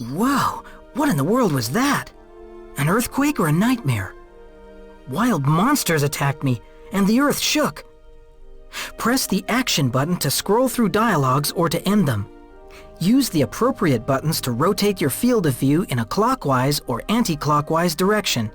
Whoa! What in the world was that? An earthquake or a nightmare? Wild monsters attacked me, and the earth shook. Press the action button to scroll through dialogues or to end them. Use the appropriate buttons to rotate your field of view in a clockwise or anti-clockwise direction.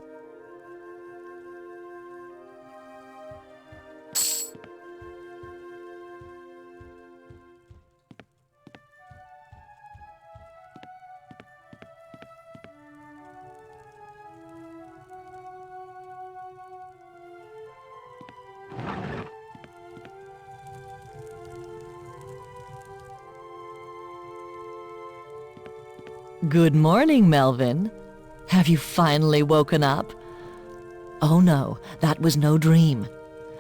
Good morning, Melvin. Have you finally woken up? Oh no, that was no dream.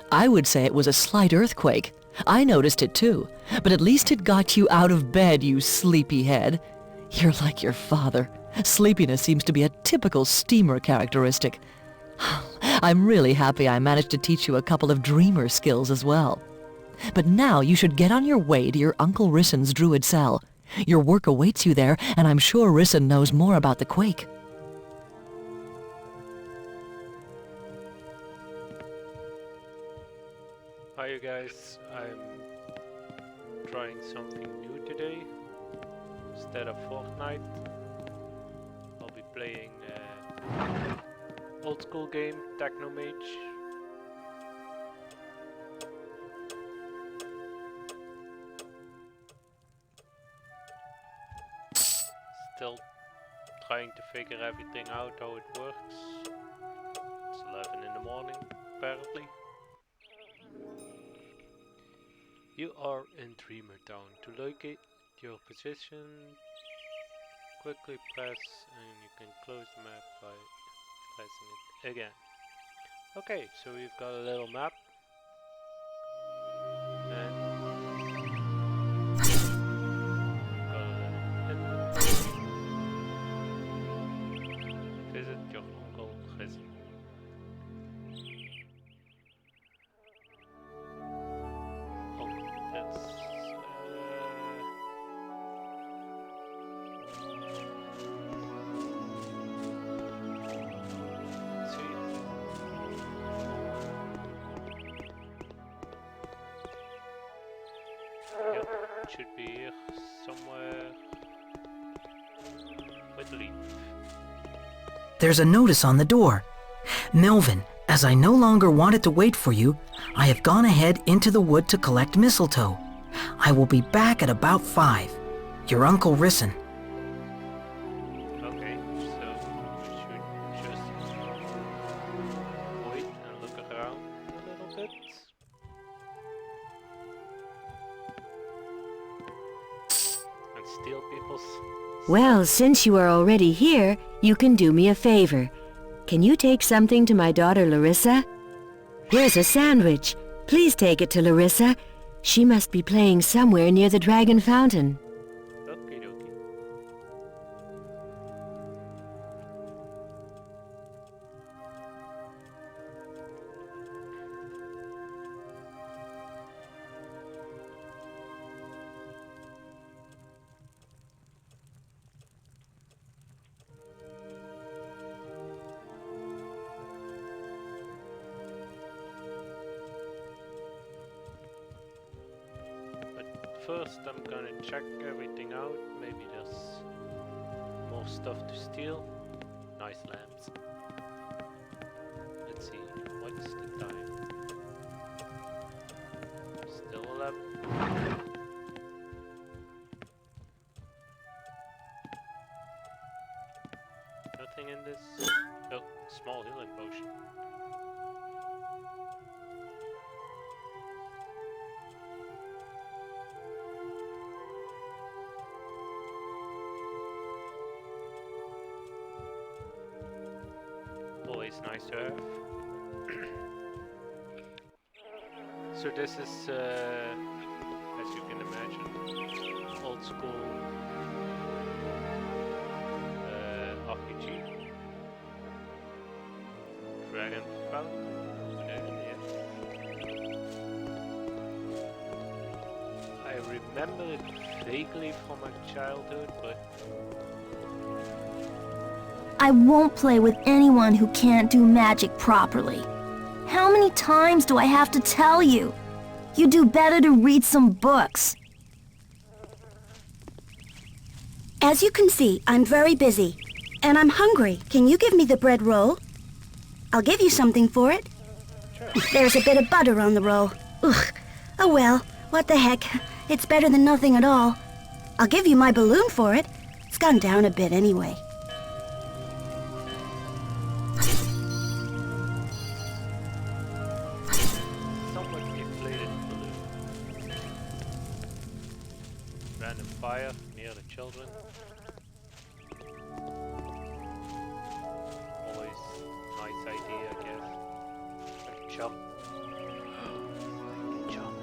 I would say it was a slight earthquake. I noticed it too, but at least it got you out of bed, you sleepyhead. You're like your father. Sleepiness seems to be a typical steamer characteristic. I'm really happy I managed to teach you a couple of dreamer skills as well. But now you should get on your way to your Uncle Rissen's druid cell. Your work awaits you there, and I'm sure Rissen knows more about the quake. Hi you guys, I'm trying something new today. Instead of Fortnite, I'll be playing old school game, TechnoMage. Still trying to figure everything out, how it works. It's 11 in the morning, apparently. You are in Dreamer Town. To locate your position, quickly press and you can close the map by pressing it again. Okay, so we've got a little map. And visit your Uncle Rissen. Oh, that's let's see. Yep, it should be here somewhere. With leaf. There's a notice on the door. Melvin, as I no longer wanted to wait for you, I have gone ahead into the wood to collect mistletoe. I will be back at about 5. Your Uncle Rissen. Okay, so we should just wait and look around a little bit. And steal people's... Well, since you are already here, you can do me a favor. Can you take something to my daughter Larissa? Here's a sandwich. Please take it to Larissa. She must be playing somewhere near the Dragon Fountain. Okie dokie. first I'm gonna check everything out. Maybe there's more stuff to steal. Nice lamps. Let's see, what's the time? Still 11. Nothing in this. Oh, small healing potion. Always nice to have. So this is, as you can imagine, old school RPG. Dragon Fountain. Yeah. I remember it vaguely from my childhood, but I won't play with anyone who can't do magic properly. How many times do I have to tell you? You do better to read some books. As you can see, I'm very busy. And I'm hungry. Can you give me the bread roll? I'll give you something for it. sure. There's a bit of butter on the roll. Ugh. Oh well, what the heck. It's better than nothing at all. I'll give you my balloon for it. It's gone down a bit anyway. Somewhat inflated balloon. Random fire near the children. Always nice idea, I guess. Like jump. Jump.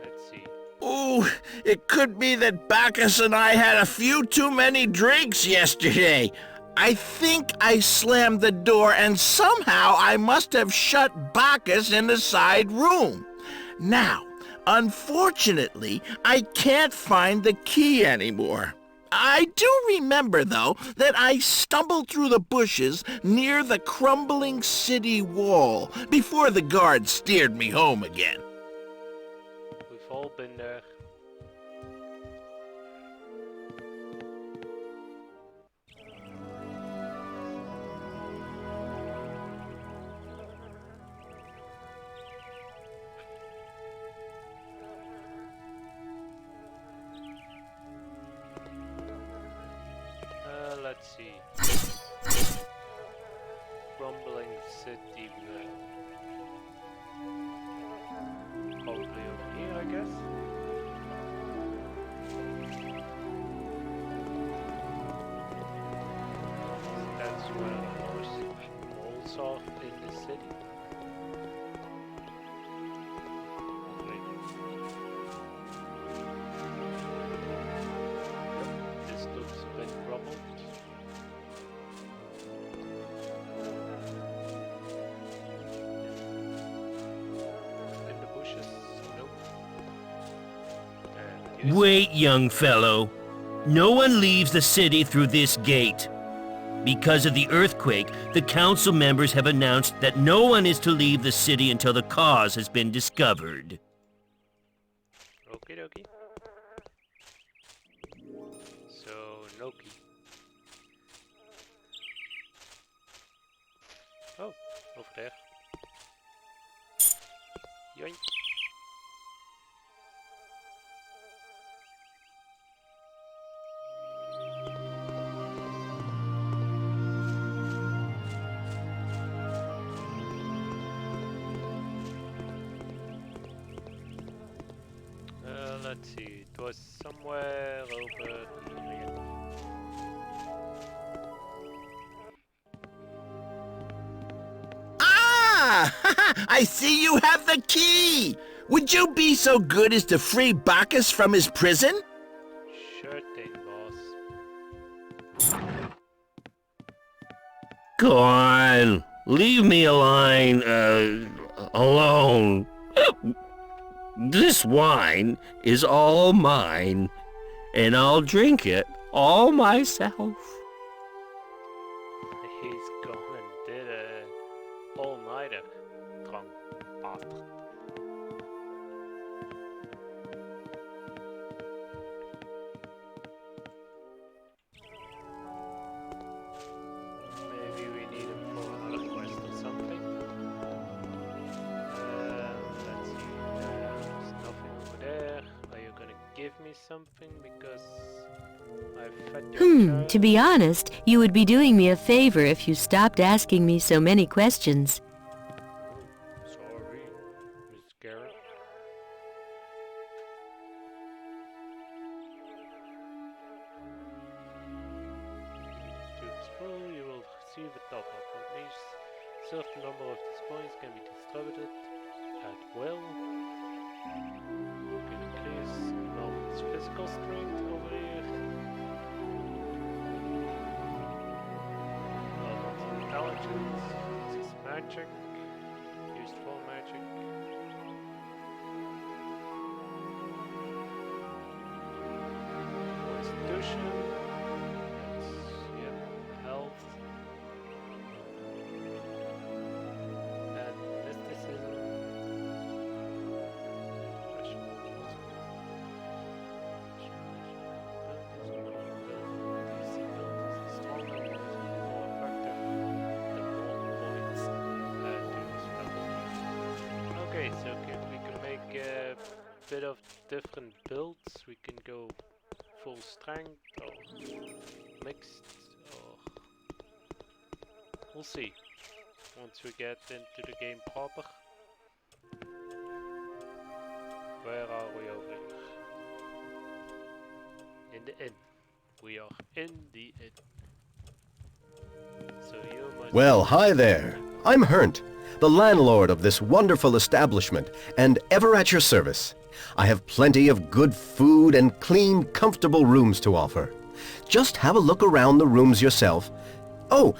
Let's see. Ooh, it could be that Bacchus and I had a few too many drinks yesterday. I think I slammed the door and somehow I must have shut Bacchus in the side room. Now, unfortunately, I can't find the key anymore. I do remember, though, that I stumbled through the bushes near the crumbling city wall before the guards steered me home again. We've all been there. Let's see. Crumbling city wall. Probably over here, I guess. That's where the walls are in the city. Wait. This looks a bit crumbled. In the bushes? Nope. And here's Wait, young fellow. No one leaves the city through this gate. Because of the earthquake, the council members have announced that no one is to leave the city until the cause has been discovered. Okie dokie. So, Noki. Oh, over there. Yoink. Let's see, it was somewhere over here again. Ah! I see you have the key! Would you be so good as to free Bacchus from his prison? Sure thing, boss. Go on. Leave me alone. This wine is all mine, and I'll drink it all myself. He's gone and did a all-nighter, drunk bastard. something because I fed your child? To be honest, you would be doing me a favor if you stopped asking me so many questions. Sorry, Miss Garrett. To explore, you will receive a top-up. At least certain number of these points can be distributed at will. You can increase Melvin's physical strength over here. Melvin's intelligence. This is magic. Used for magic. Constitution. That's, yeah, health. And mysticism. Okay, so we can make a bit of different builds. We can go full strength or mixed, or we'll see once we get into the game proper. Where are we over here? In the inn. We are in the inn. So you must... Well, hi there. I'm Hernt, the landlord of this wonderful establishment, and ever at your service. I have plenty of good food and clean, comfortable rooms to offer. Just have a look around the rooms yourself. Oh,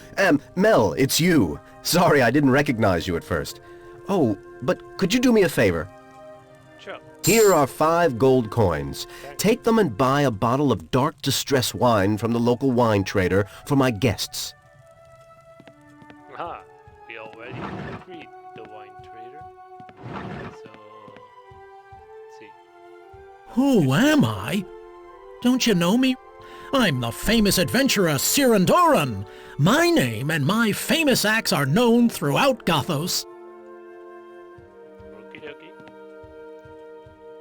Mel, it's you. Sorry I didn't recognize you at first. Oh, but could you do me a favor? Sure. Here are 5 gold coins. Take them and buy a bottle of dark distress wine from the local wine trader for my guests. Aha, we already agreed the wine trader. So, let's see. Who am I? Don't you know me? I'm the famous adventurer Sirandoran. My name and my famous axe are known throughout Gothos. Okie dokie.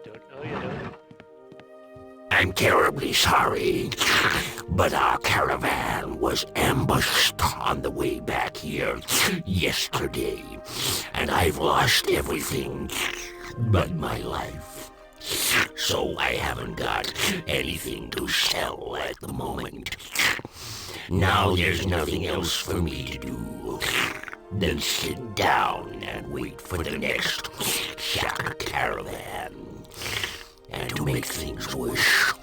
Don't know you don't. I'm terribly sorry, but our caravan was ambushed on the way back here yesterday, and I've lost everything but my life. So I haven't got anything to sell at the moment. Now there's nothing else for me to do than sit down and wait for the next Shaka caravan. And to make things worse,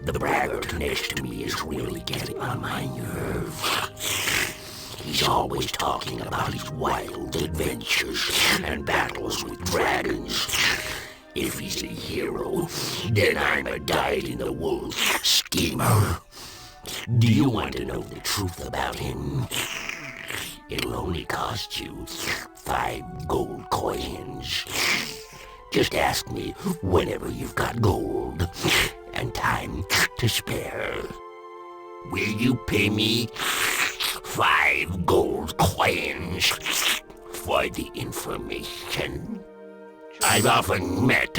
the braggart next to me is really getting on my nerves. He's always talking about his wild adventures and battles with dragons. If he's a hero, then I'm a dyed-in-the-wool schemer. Do you want to know the truth about him? It'll only cost you 5 gold coins. Just ask me whenever you've got gold and time to spare. Will you pay me 5 gold coins for the information? I've often met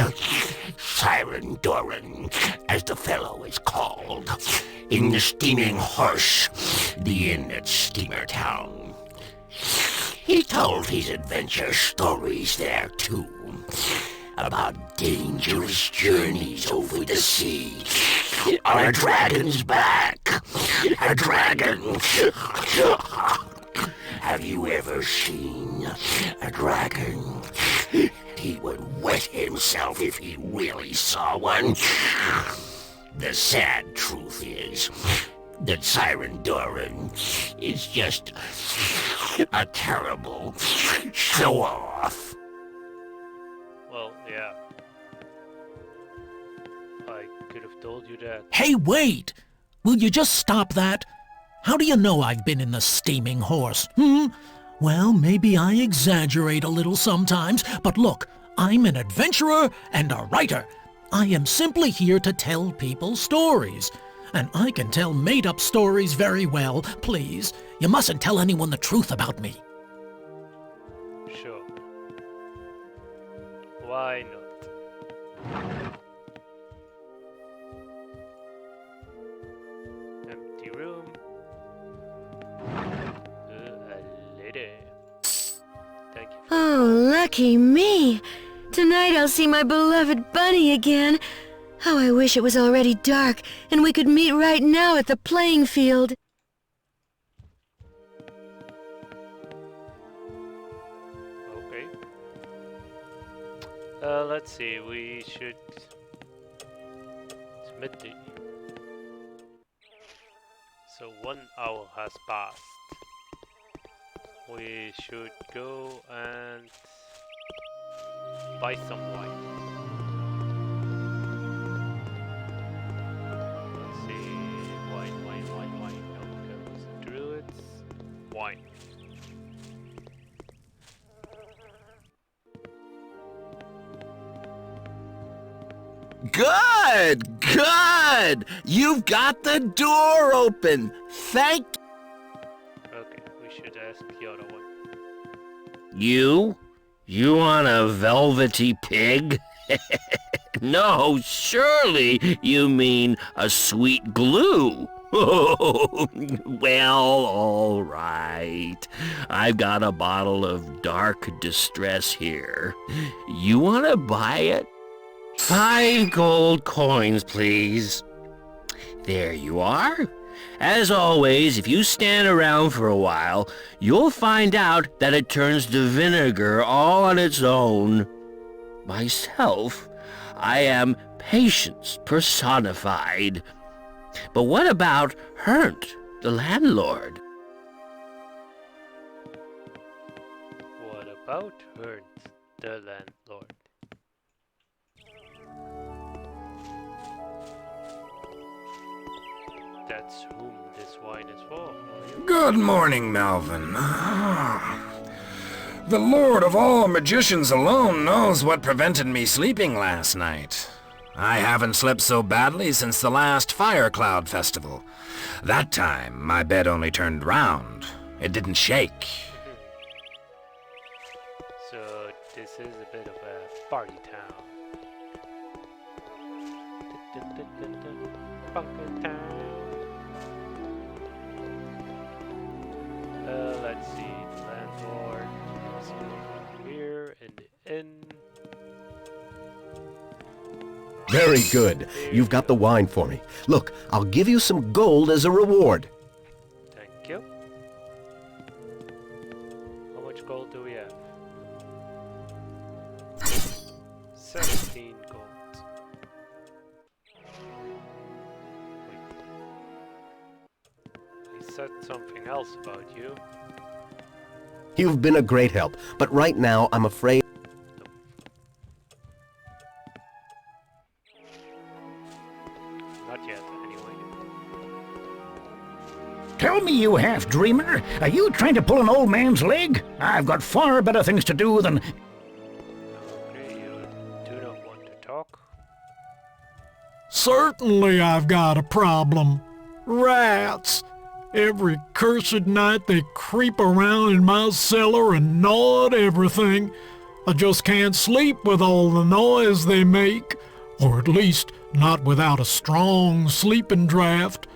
Siren Doran, as the fellow is called, in the Steaming Horse, the inn at Steamer Town. He told his adventure stories there too, about dangerous journeys over the sea, on a dragon's back. A dragon. Have you ever seen a dragon? He would wet himself if he really saw one. The sad truth is that Siren Doran is just a terrible show-off. Well, yeah. I could have told you that. Hey, wait! Will you just stop that? How do you know I've been in the Steaming Horse, Well, maybe I exaggerate a little sometimes, but look, I'm an adventurer and a writer. I am simply here to tell people stories. And I can tell made-up stories very well. Please, you mustn't tell anyone the truth about me. Sure. Why not? Lucky me! Tonight I'll see my beloved bunny again. How I wish it was already dark and we could meet right now at the playing field. Okay. Let's see, we should submit the... So 1 hour has passed. We should go and buy some wine. Let's see, wine. No, goes druids. Wine. Good! You've got the door open. Thank Okay, we should ask the other one. You? You want a velvety pig? No, surely you mean a sweet glue. Well, all right. I've got a bottle of dark distress here. You want to buy it? 5 gold coins, please. There you are. As always, if you stand around for a while, you'll find out that it turns to vinegar all on its own. Myself, I am patience personified. But what about Hernt, the landlord? What about Hernt, the landlord? That's whom this wine is for. Good morning, Melvin. The Lord of all magicians alone knows what prevented me sleeping last night. I haven't slept so badly since the last Fire Cloud Festival. That time, my bed only turned round. It didn't shake. So, this is a bit of a party town. Funky town. Let's see, landlord is here in the inn. Very good. You've got the wine for me. Look, I'll give you some gold as a reward. Thank you. How much gold do we have? 17 gold. Wait. He said something else about you. You've been a great help, but right now I'm afraid... Not yet, anyway. Tell me, you half-dreamer, are you trying to pull an old man's leg? I've got far better things to do than... Okay, you do not want to talk. Certainly I've got a problem. Rats. Every cursed night they creep around in my cellar and gnaw at everything. I just can't sleep with all the noise they make, or at least not without a strong sleeping draught.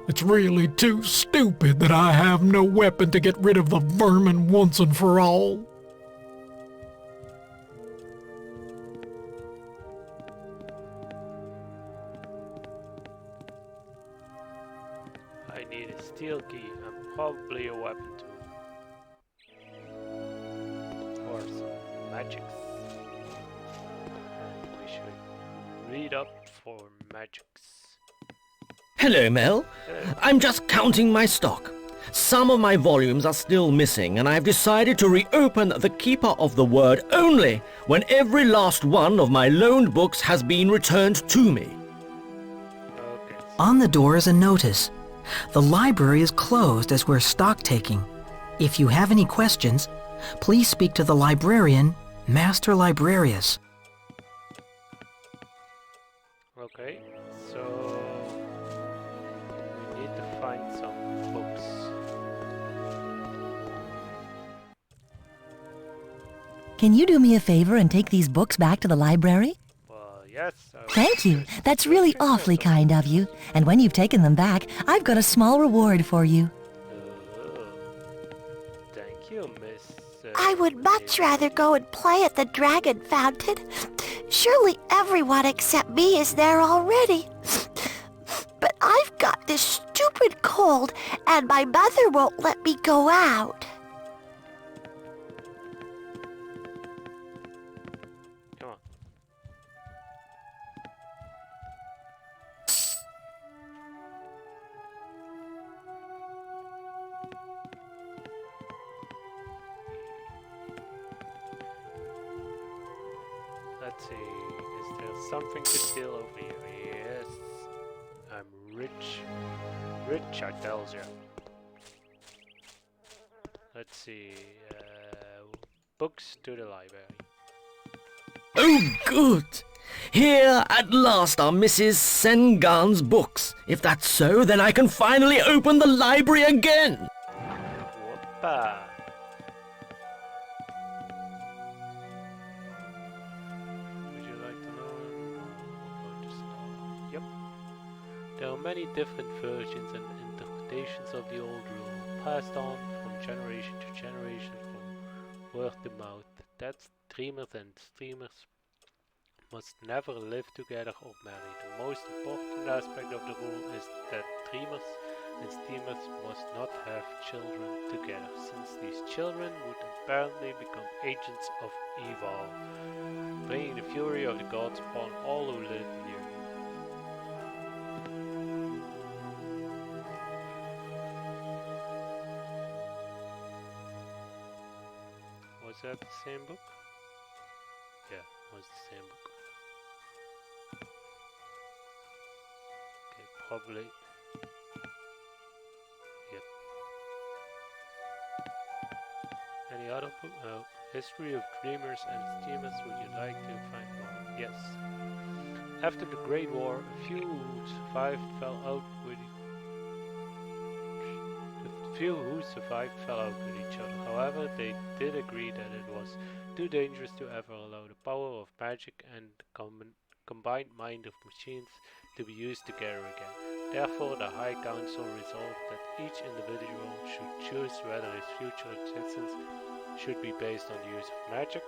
It's really too stupid that I have no weapon to get rid of the vermin once and for all. I need a steel key and probably a weapon too. Or some magics. And we should read up for magics. Hello, Mel. I'm just counting my stock. Some of my volumes are still missing, and I've decided to reopen the Keeper of the Word only when every last one of my loaned books has been returned to me. Okay. On the door is a notice. The library is closed as we're stock taking. If you have any questions, please speak to the librarian, Master Librarius. Okay, so we need to find some books. Can you do me a favor and take these books back to the library? Well, yes. Thank you. That's really awfully kind of you. And when you've taken them back, I've got a small reward for you. Thank you, Miss. I would much rather go and play at the Dragon Fountain. Surely everyone except me is there already. But I've got this stupid cold, and my mother won't let me go out. Come on. Let's see, is there something to steal over here? Yes, I'm rich. Rich, I tells you. Let's see, books to the library. Oh, good! Here at last are Mrs. Sengan's books. If that's so, then I can finally open the library again! Whoopa! Would you like to know? We're going to start. Yep. There are many different versions and interpretations of the old rule, passed on from generation to generation, from word to mouth. That's dreamers and streamers must never live together or marry. The most important aspect of the rule is that dreamers and steamers must not have children together, since these children would apparently become agents of evil, bringing the fury of the gods upon all who live near. Was that the same book? Yeah, it was the same book. Okay, probably. Yep. Any other book? Oh, History of Dreamers and Steamers. Would you like to find more? Yes. After the Great War, a few who survived fell out with each other. However, they did agree that it was too dangerous to ever allow the power of magic and combined mind of machines to be used together again. Therefore, the High Council resolved that each individual should choose whether his future existence should be based on the use of magic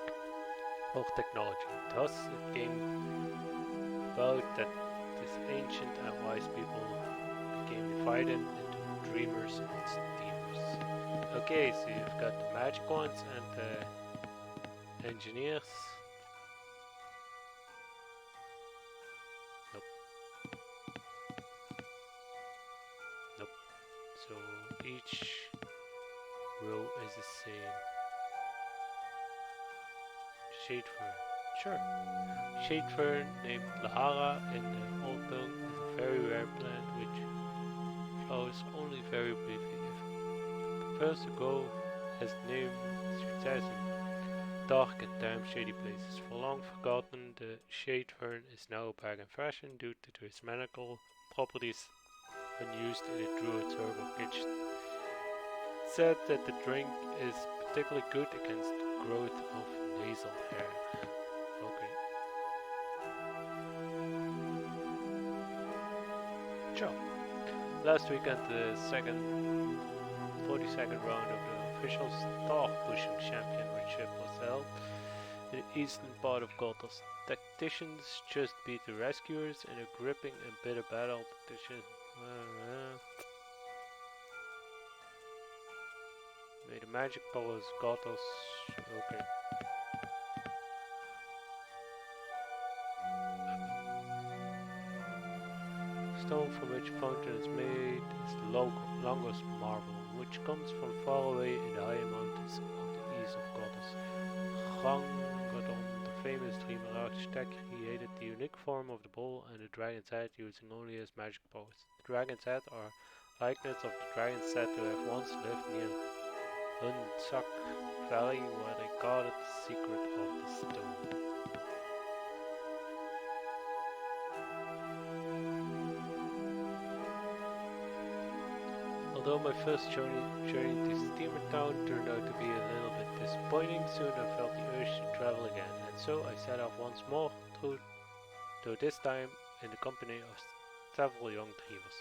or technology. Thus, it came about that this ancient and wise people became divided into dreamers and steamers. Okay, so you've got the magic ones and the engineers. Nope. Nope. So each row is the same. Shade fern. Sure. Shade fern named Lahara in the Old Tongue is a very rare plant which flowers only very briefly. If it prefers to grow as the name suggests in dark and damp shady places. For long forgotten, the shade fern is now back in fashion due to its medical properties when used in a druid's herbal kitchen. It's said that the drink is particularly good against growth of nasal hair. Okay. Sure. Last weekend, the 42nd round of the official star pushing championship was held in the eastern part of Gothos. Tacticians just beat the rescuers in a gripping and bitter battle. May the magic powers Gothos. Okay. Stone from which fountain is made is the longest marble, which comes from far away in the high mountains of the east of Gothos. Rangadon, the famous dreamer architect, created the unique form of the bull and the dragon's head using only his magic powers. The dragon's head are likeness of the dragons said to have once lived near Hunsak Valley, where they guarded the secret of the stone. Although my first journey to Steamer Town turned out to be a little bit disappointing, soon I felt the urge to travel again, and so I set off once more, though this time in the company of several young dreamers.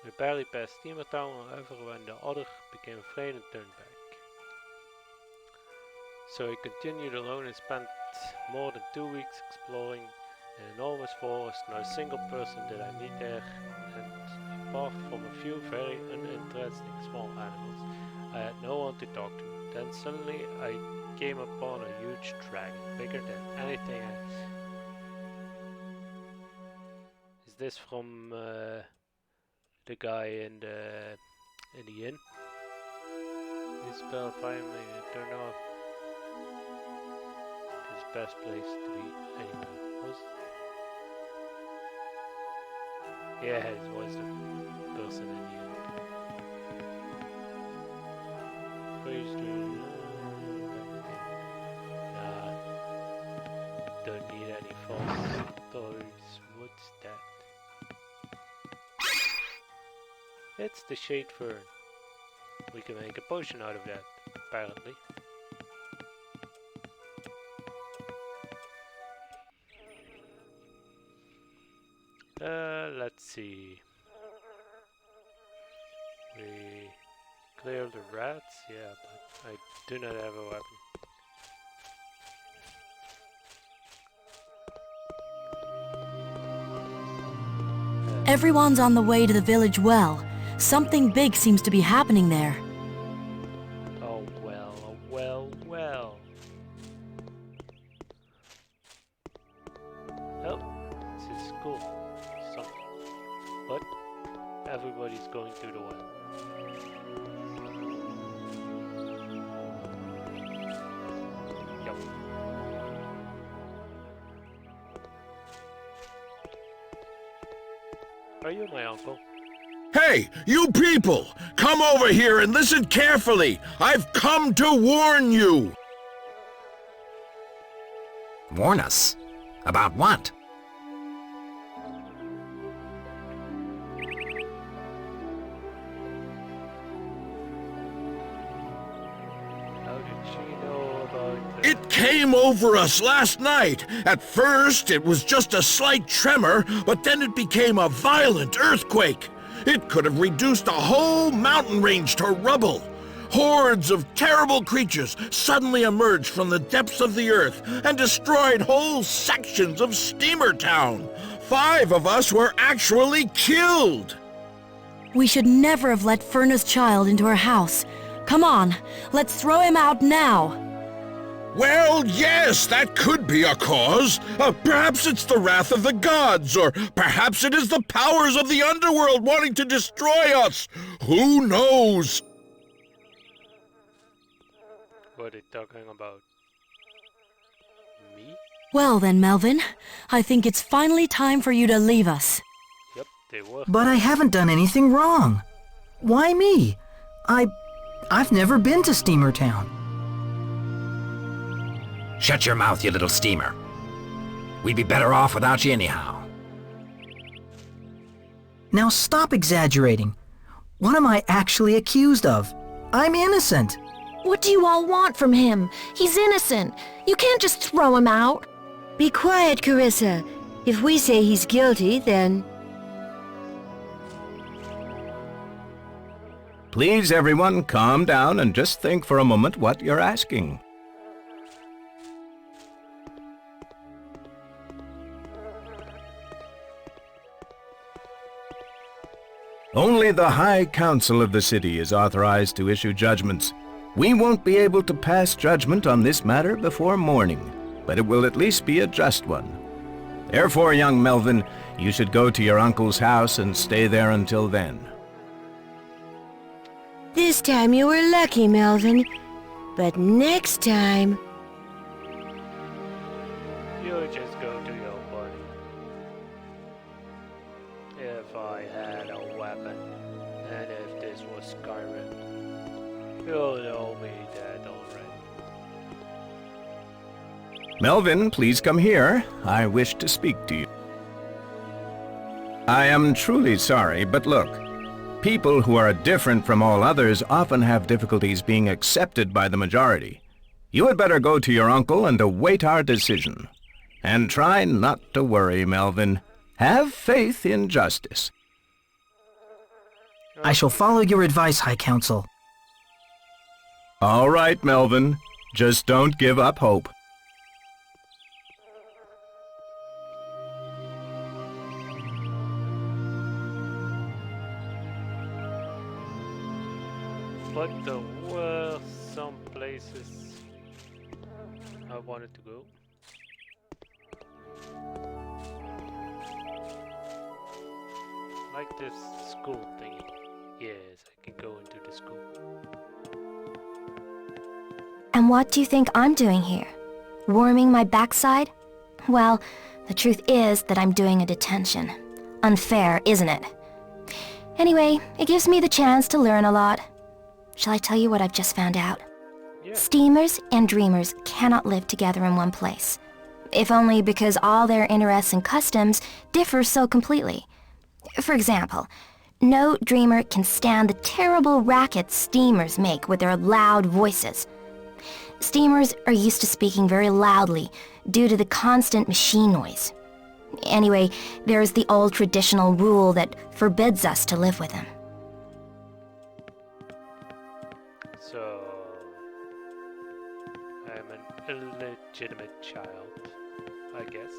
We barely passed Steamer Town, however, when the other became afraid and turned back. So I continued alone and spent more than 2 weeks exploring an enormous forest. Not a single person did I meet there, and apart from a few very uninteresting small animals, I had no one to talk to. Then suddenly I came upon a huge dragon, bigger than anything else. Is this from the guy in the inn? This spell finally, I don't know if it's best place to be anywhere. Yeah, it was the person in the inn. Please do. Nah, don't need any false stories. What's that? It's the shade fern. We can make a potion out of that, apparently. Let's see. We clear the rats, yeah, but I do not have a weapon. Everyone's on the way to the village well. Something big seems to be happening there. Oh well, oh well, well. Oh, this is cool. Something. But everybody's going to the well. Yup. Are you my uncle? Hey, you people! Come over here and listen carefully! I've come to warn you! Warn us? About what? How did she know about this? It came over us last night. At first, it was just a slight tremor, but then it became a violent earthquake. It could have reduced a whole mountain range to rubble. Hordes of terrible creatures suddenly emerged from the depths of the earth and destroyed whole sections of Steamer Town. 5 of us were actually killed. We should never have let Ferna's child into her house. Come on, let's throw him out now. Well, yes, that could be a cause. Perhaps it's the wrath of the gods, or perhaps it is the powers of the underworld wanting to destroy us. Who knows? What are they talking about? Me? Well then, Melvin, I think it's finally time for you to leave us. Yep, they were. But I haven't done anything wrong. Why me? I've never been to Steamer Town. Shut your mouth, you little steamer. We'd be better off without you anyhow. Now stop exaggerating. What am I actually accused of? I'm innocent. What do you all want from him? He's innocent. You can't just throw him out. Be quiet, Carissa. If we say he's guilty, then... Please, everyone, calm down and just think for a moment what you're asking. Only the High Council of the city is authorized to issue judgments. We won't be able to pass judgment on this matter before morning, but it will at least be a just one. Therefore, young Melvin, you should go to your uncle's house and stay there until then. This time you were lucky, Melvin. But next time... You just go to your party. If I had a weapon, and if this was Skyrim, you'll know me dead already. Melvin, please come here. I wish to speak to you. I am truly sorry, but look. People who are different from all others often have difficulties being accepted by the majority. You had better go to your uncle and await our decision. And try not to worry, Melvin. Have faith in justice. I shall follow your advice, High Council. All right, Melvin. Just don't give up hope. But there were some places I wanted to go. Like this school thingy. Yes, I can go into the school. And what do you think I'm doing here? Warming my backside? Well, the truth is that I'm doing a detention. Unfair, isn't it? Anyway, it gives me the chance to learn a lot. Shall I tell you what I've just found out? Yeah. Steamers and dreamers cannot live together in one place. If only because all their interests and customs differ so completely. For example, no dreamer can stand the terrible racket steamers make with their loud voices. Steamers are used to speaking very loudly due to the constant machine noise. Anyway, there is the old traditional rule that forbids us to live with them. So, I'm an illegitimate child, I guess.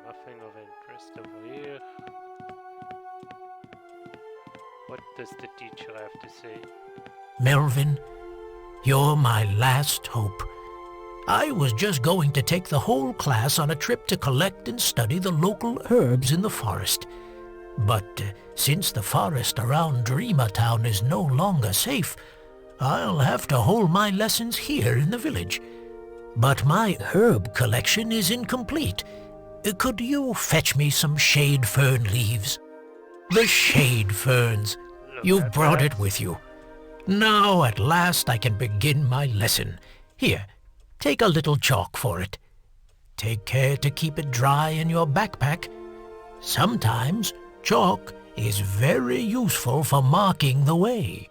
Nothing of interest over here. What does the teacher have to say? Melvin, you're my last hope. I was just going to take the whole class on a trip to collect and study the local herbs in the forest. But since the forest around Dreamer Town is no longer safe, I'll have to hold my lessons here in the village. But my herb collection is incomplete. Could you fetch me some shade fern leaves? The shade ferns. You've brought it with you. Now at last I can begin my lesson. Here, take a little chalk for it. Take care to keep it dry in your backpack. Sometimes chalk is very useful for marking the way.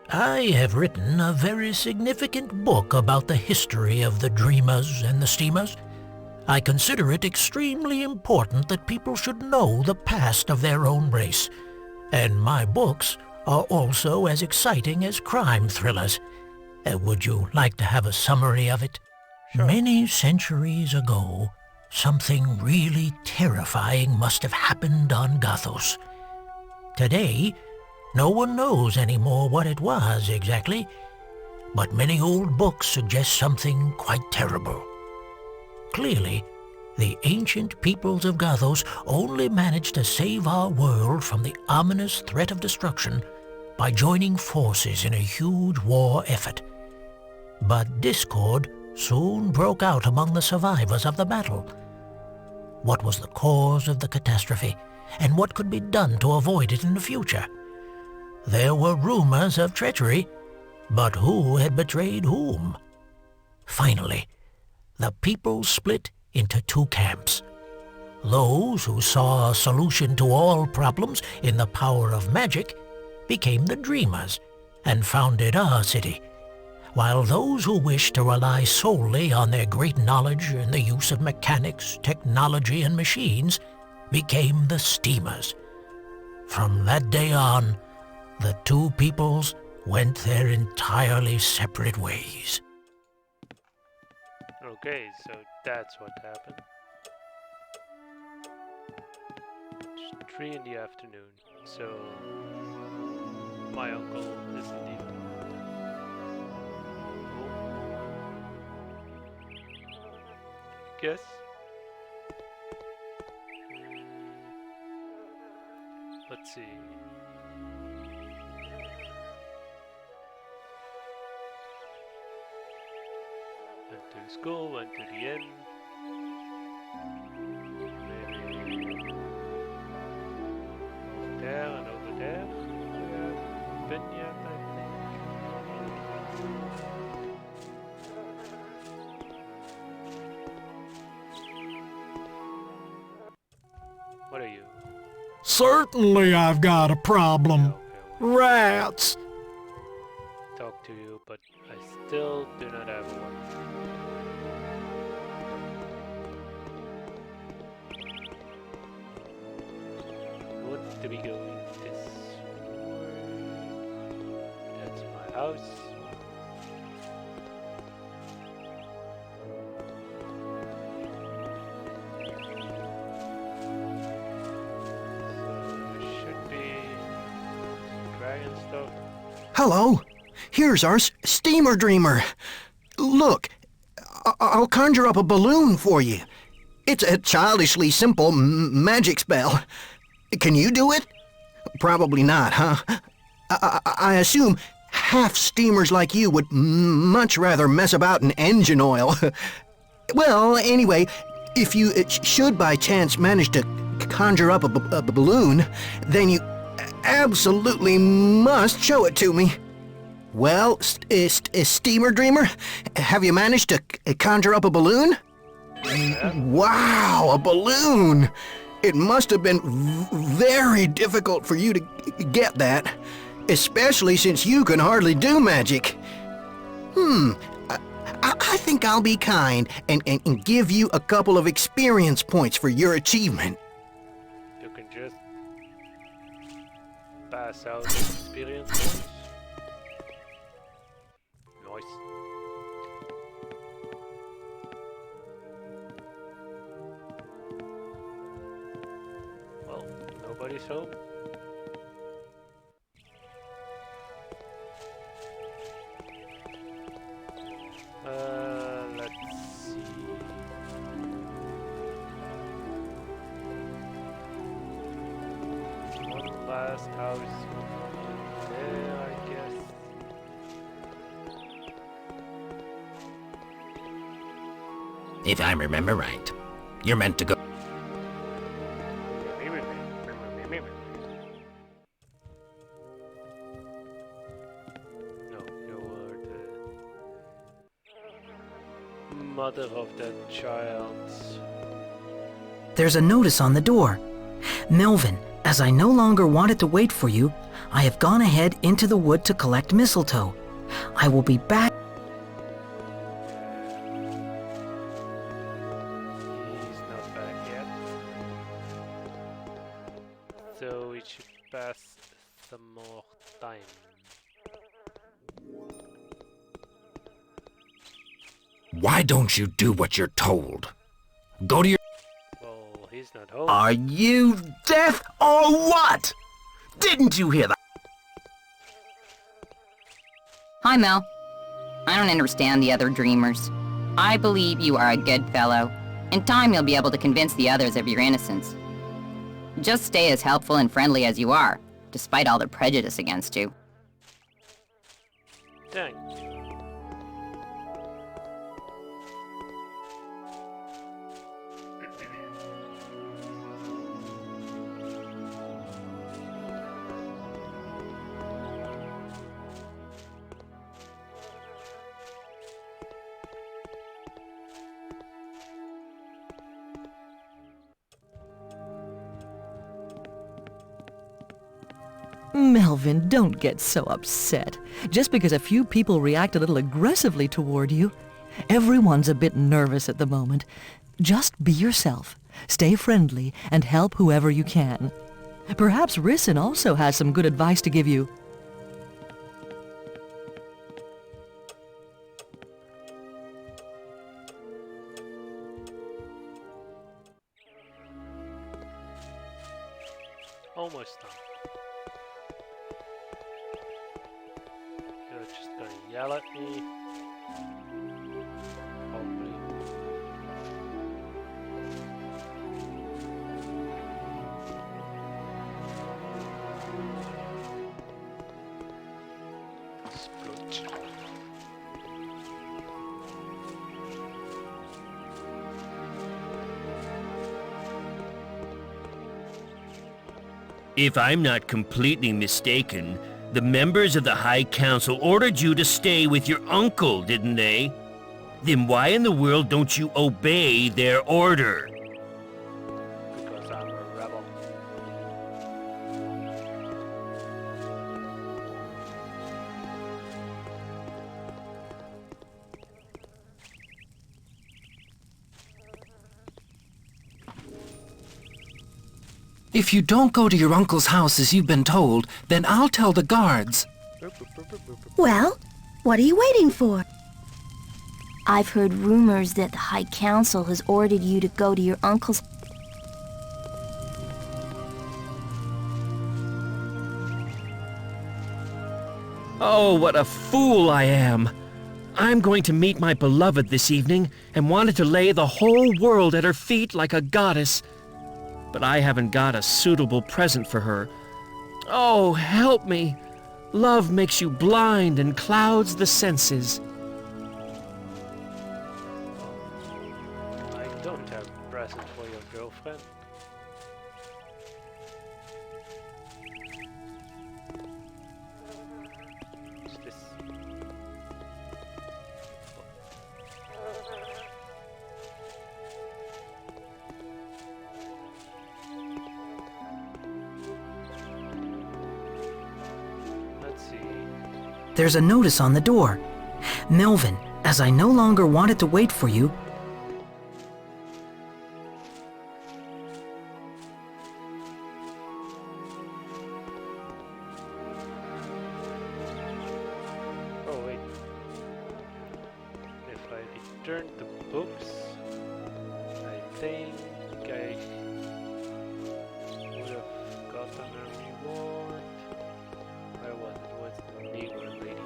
I have written a very significant book about the history of the dreamers and the steamers. I consider it extremely important that people should know the past of their own race, and my books are also as exciting as crime thrillers. Would you like to have a summary of it? Sure. Many centuries ago, something really terrifying must have happened on Gothos. Today, no one knows anymore what it was exactly, but many old books suggest something quite terrible. Clearly, the ancient peoples of Gothos only managed to save our world from the ominous threat of destruction by joining forces in a huge war effort. But discord soon broke out among the survivors of the battle. What was the cause of the catastrophe, and what could be done to avoid it in the future? There were rumors of treachery, but who had betrayed whom? Finally, the people split into two camps. Those who saw a solution to all problems in the power of magic became the Dreamers and founded our city, while those who wished to rely solely on their great knowledge and the use of mechanics, technology, and machines became the Steamers. From that day on, the two peoples went their entirely separate ways. Okay, so that's what happened. It's 3 in the afternoon, so my uncle is indeed guess. Let's see. Went to school, went to the inn. Maybe over there and over there. We haven't been yet, I think. What are you? Certainly I've got a problem. Rats! Talk to you, but I still do not have one. Would to be going this way. That's my house. Stuff. Hello. Here's our steamer dreamer. Look, I'll conjure up a balloon for you. It's a childishly simple magic spell. Can you do it? Probably not, huh? I assume half steamers like you would much rather mess about in engine oil. Well, anyway, if you should by chance manage to conjure up a balloon, then you absolutely must show it to me. Well, steamer dreamer, have you managed to conjure up a balloon? Wow, a balloon! It must have been very difficult for you to get that, especially since you can hardly do magic. I think I'll be kind and give you a couple of experience points for your achievement. You can just pass out experience points. Nice. Well, nobody's home. Let's see. One last house there, I guess. If I remember right, you're meant to go. No, you were the mother of that child. There's a notice on the door. Melvin, as I no longer wanted to wait for you, I have gone ahead into the wood to collect mistletoe. I will be back. He's not back yet. So it should pass some more time. Why don't you do what you're told? Go to your... Well, he's not home. Are you deaf or what? Didn't you hear that? Hi, Mel. I don't understand the other dreamers. I believe you are a good fellow. In time, you'll be able to convince the others of your innocence. Just stay as helpful and friendly as you are, despite all the prejudice against you. Thank you. Melvin, don't get so upset. Just because a few people react a little aggressively toward you. Everyone's a bit nervous at the moment. Just be yourself, stay friendly, and help whoever you can. Perhaps Risson also has some good advice to give you. Almost done. You're just gonna yell at me. Hopefully. Splooch. If I'm not completely mistaken, the members of the High Council ordered you to stay with your uncle, didn't they? Then why in the world don't you obey their order? Because I'm a rebel. If you don't go to your uncle's house as you've been told, then I'll tell the guards. Well, what are you waiting for? I've heard rumors that the High Council has ordered you to go to your uncle's... Oh, what a fool I am! I'm going to meet my beloved this evening and wanted to lay the whole world at her feet like a goddess. But I haven't got a suitable present for her. Oh, help me! Love makes you blind and clouds the senses. I don't have a present for your girlfriend. What's this? Let's see. There's a notice on the door. Melvin, as I no longer wanted to wait for you, Oh wait. If I return the books, I think I would have gotten a reward. Where was it? What's the neighbor lady?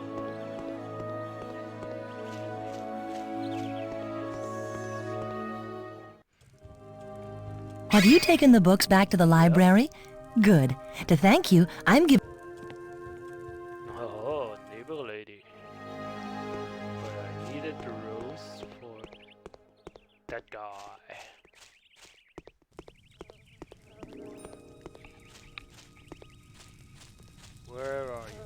Have you taken the books back to the library? Good. To thank you, I'm giving... Oh, neighbor lady. But I needed the rose for that guy. Where are you?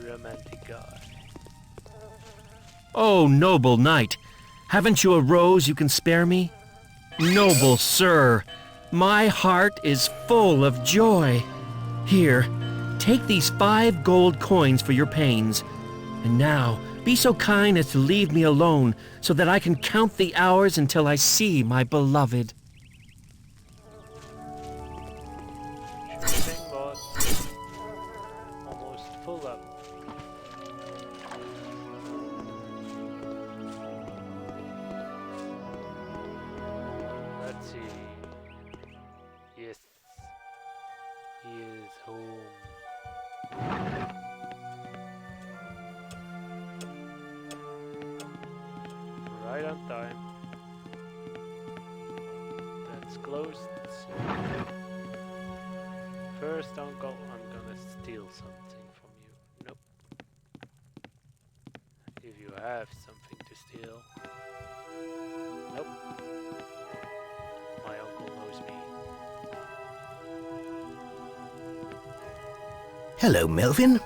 Romantic guy. Oh, noble knight, haven't you a rose you can spare me? Noble sir, my heart is full of joy. Here, take these 5 gold coins for your pains. And now, be so kind as to leave me alone so that I can count the hours until I see my beloved. Thing boss. Almost full up. Let's see. Yes. He is home. Right on time. That's closed. First, uncle, I'm gonna steal something from you. Nope. If you have something to steal. Nope. My uncle knows me. Hello, Melvin.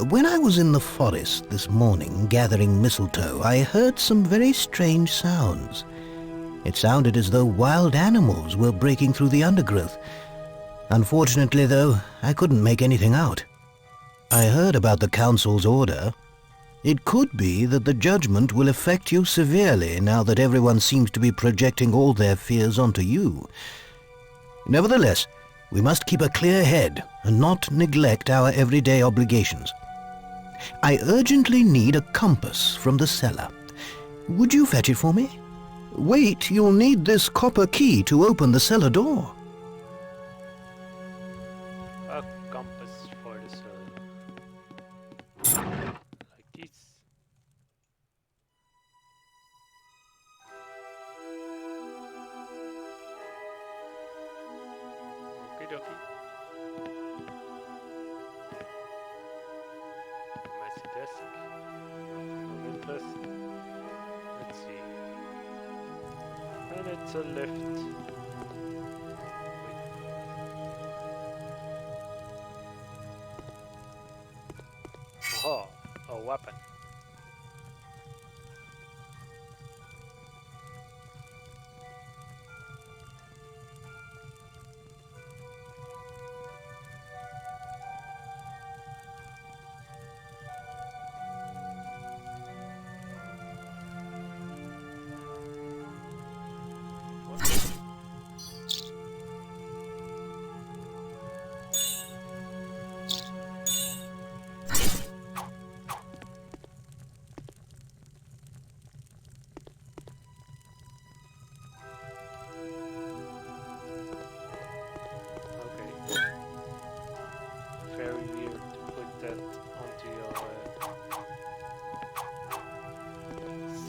When I was in the forest this morning gathering mistletoe, I heard some very strange sounds. It sounded as though wild animals were breaking through the undergrowth. Unfortunately, though, I couldn't make anything out. I heard about the council's order. It could be that the judgment will affect you severely now that everyone seems to be projecting all their fears onto you. Nevertheless, we must keep a clear head and not neglect our everyday obligations. I urgently need a compass from the cellar. Would you fetch it for me? Wait, you'll need this copper key to open the cellar door. A compass for the cellar. Like this. Okie dokie. Messy desk. No interest. Let's see. And it's a lift. Oh, a weapon.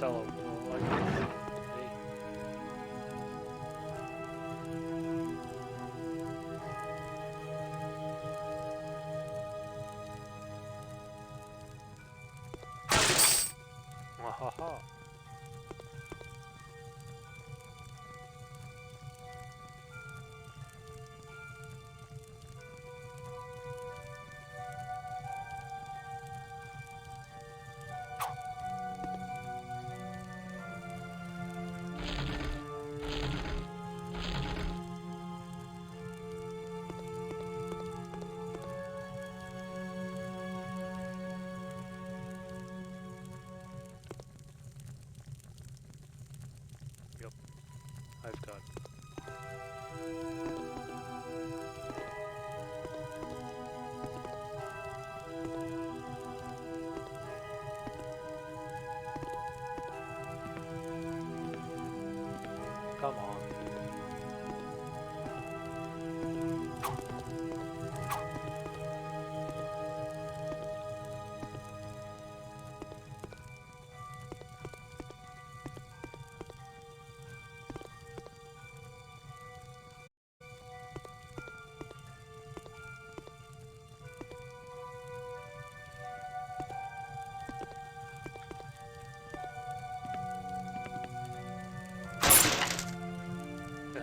sell out all items. Hey. Wahaha. I've got. Come on.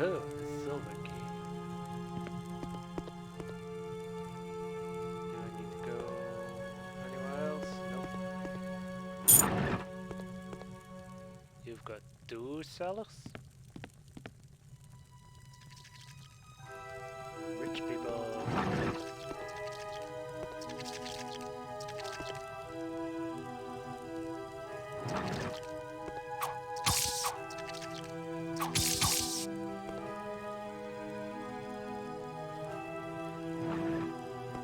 Oh, silver key. Do I need to go anywhere else? Nope. You've got 2 cellars? Rich people.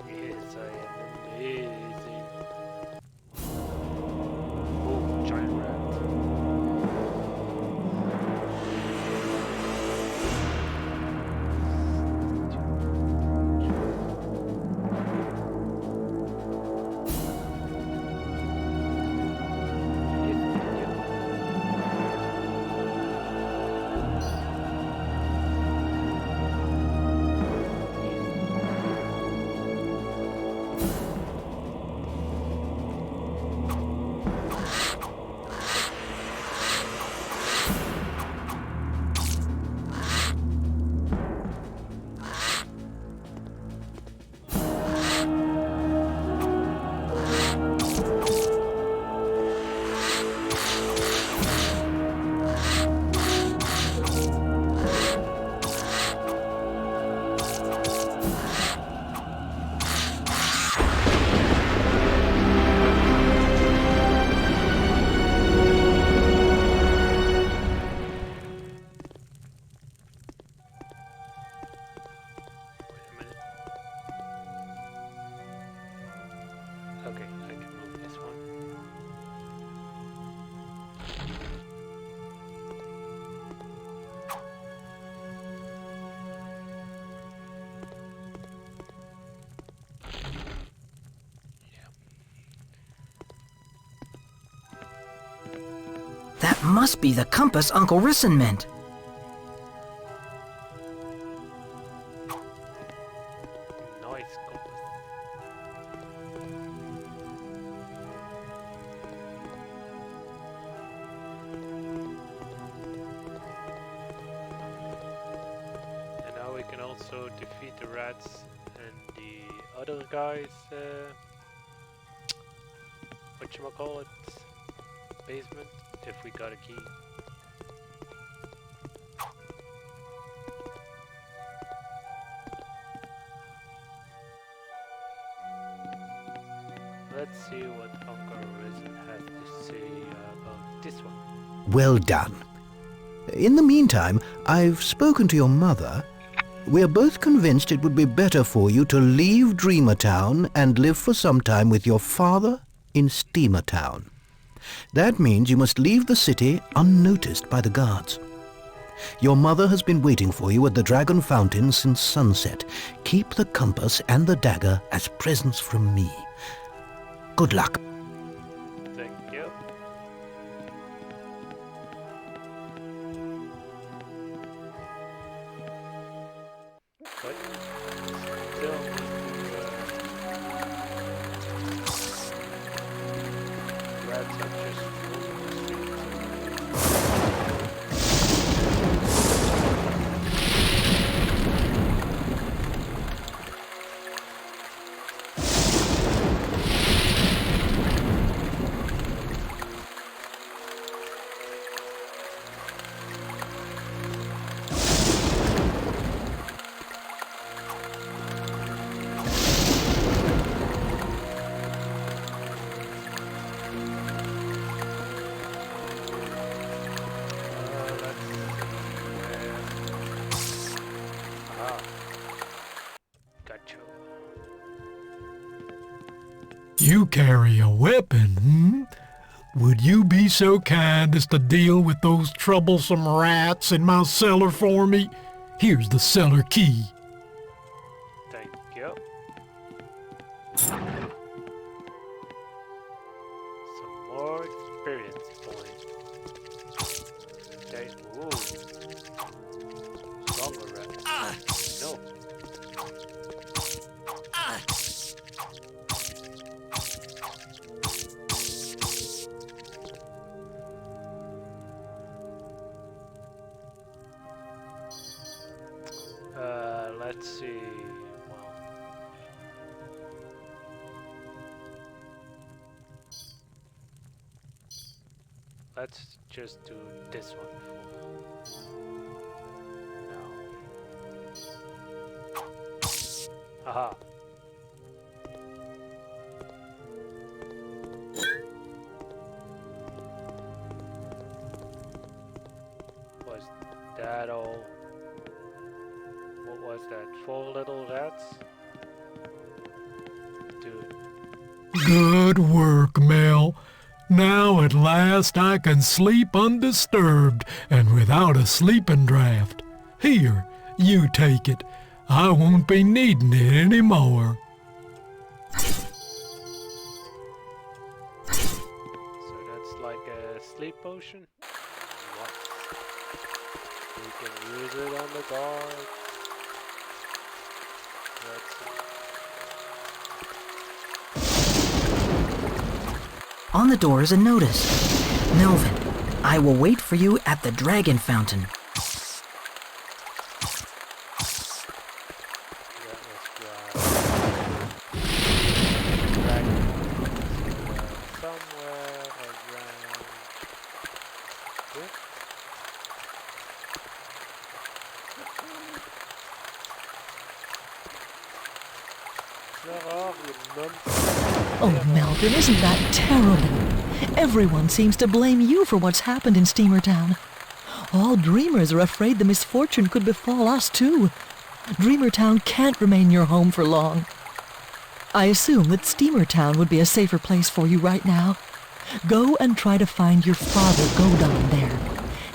Yes, I am amazing. Oh, giant rat. Okay, I can move this one. That must be the compass Uncle Risson meant. Nice compass. And now we can also defeat the rats and the other guys, whatchamacallit, basement, if we got a key. Let's see what Uncle Risen has to say about this one. Well done. In the meantime, I've spoken to your mother. We're both convinced it would be better for you to leave Dreamer Town and live for some time with your father in Steamer Town. That means you must leave the city unnoticed by the guards. Your mother has been waiting for you at the Dragon Fountain since sunset. Keep the compass and the dagger as presents from me. Good luck. Thank you. Still need to, rats are just roaming the You carry a weapon, hmm? Would you be so kind as to deal with those troublesome rats in my cellar for me? Here's the cellar key. Thank you. Some more experience points. Okay, ooh. Stronger rat. No. Let's see. Well, let's just do this one for now. Haha. Was that all? What was that? 4 little rats? Dude. Good work, Mel. Now at last I can sleep undisturbed and without a sleeping draught. Here, you take it. I won't be needing it anymore. So that's like a sleep potion? What? We can use it on the guard. On the door is a notice. Melvin, I will wait for you at the Dragon Fountain. Oh, Melvin, isn't that terrible? Everyone seems to blame you for what's happened in Steamertown. All dreamers are afraid the misfortune could befall us, too. Dreamertown can't remain your home for long. I assume that Steamertown would be a safer place for you right now. Go and try to find your father, Godon, there.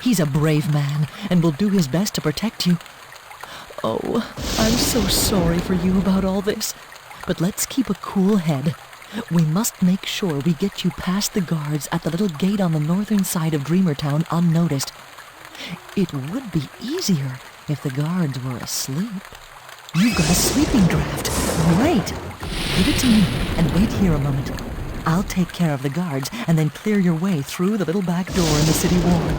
He's a brave man and will do his best to protect you. Oh, I'm so sorry for you about all this. But let's keep a cool head. We must make sure we get you past the guards at the little gate on the northern side of Dreamertown unnoticed. It would be easier if the guards were asleep. You've got a sleeping draft. Great. Give it to me and wait here a moment. I'll take care of the guards and then clear your way through the little back door in the city wall.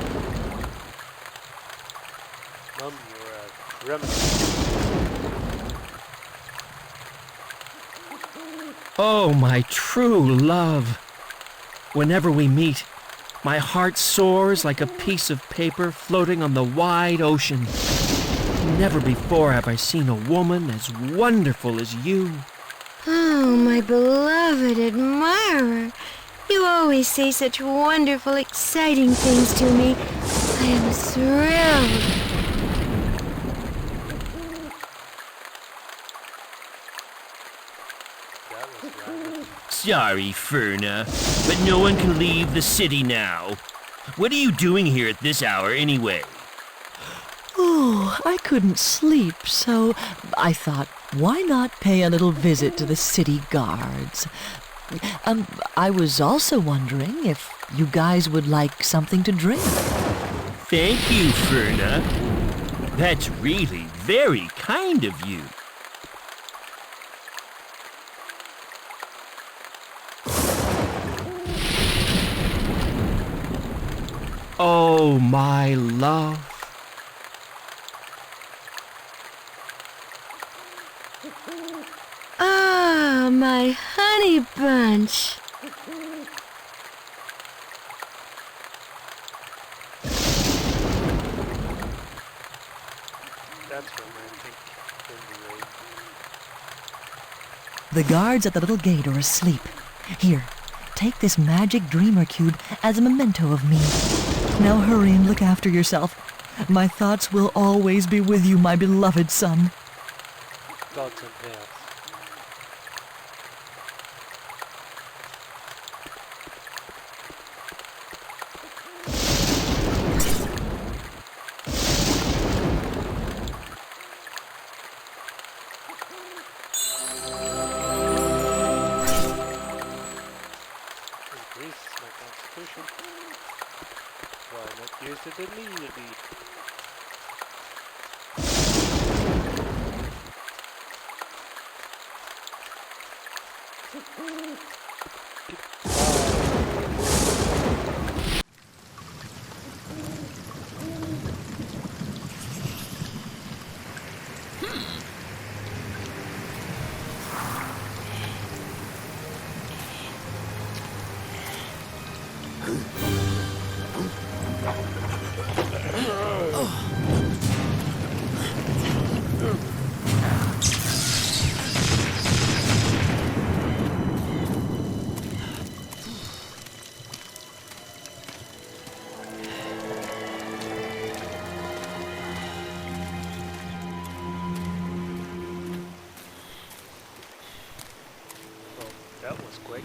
Mom, you're a criminal. Oh, my true love. Whenever we meet, my heart soars like a piece of paper floating on the wide ocean. Never before have I seen a woman as wonderful as you. Oh, my beloved admirer. You always say such wonderful, exciting things to me. I am thrilled. Sorry, Ferna, but no one can leave the city now. What are you doing here at this hour anyway? Oh, I couldn't sleep, so I thought, why not pay a little visit to the city guards? I was also wondering if you guys would like something to drink. Thank you, Ferna. That's really very kind of you. Oh, my love. Ah, my honey bunch. That's romantic. Anyway. The guards at the little gate are asleep. Here, take this magic dreamer cube as a memento of me. Now hurry and look after yourself. My thoughts will always be with you, my beloved son. Thoughts and prayers. Increase my constitution. Why not use it immediately? That was quick.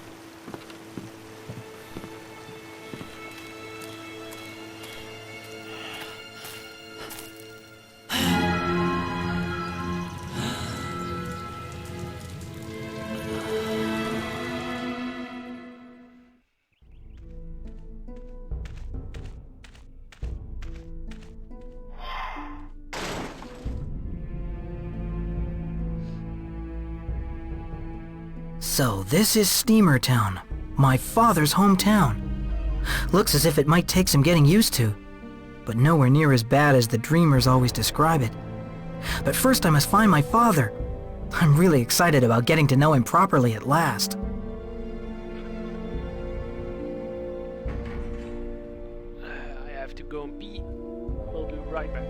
So this is Steamer Town, my father's hometown. Looks as if it might take some getting used to, but nowhere near as bad as the dreamers always describe it. But first I must find my father. I'm really excited about getting to know him properly at last. I have to go and pee. I'll be right back.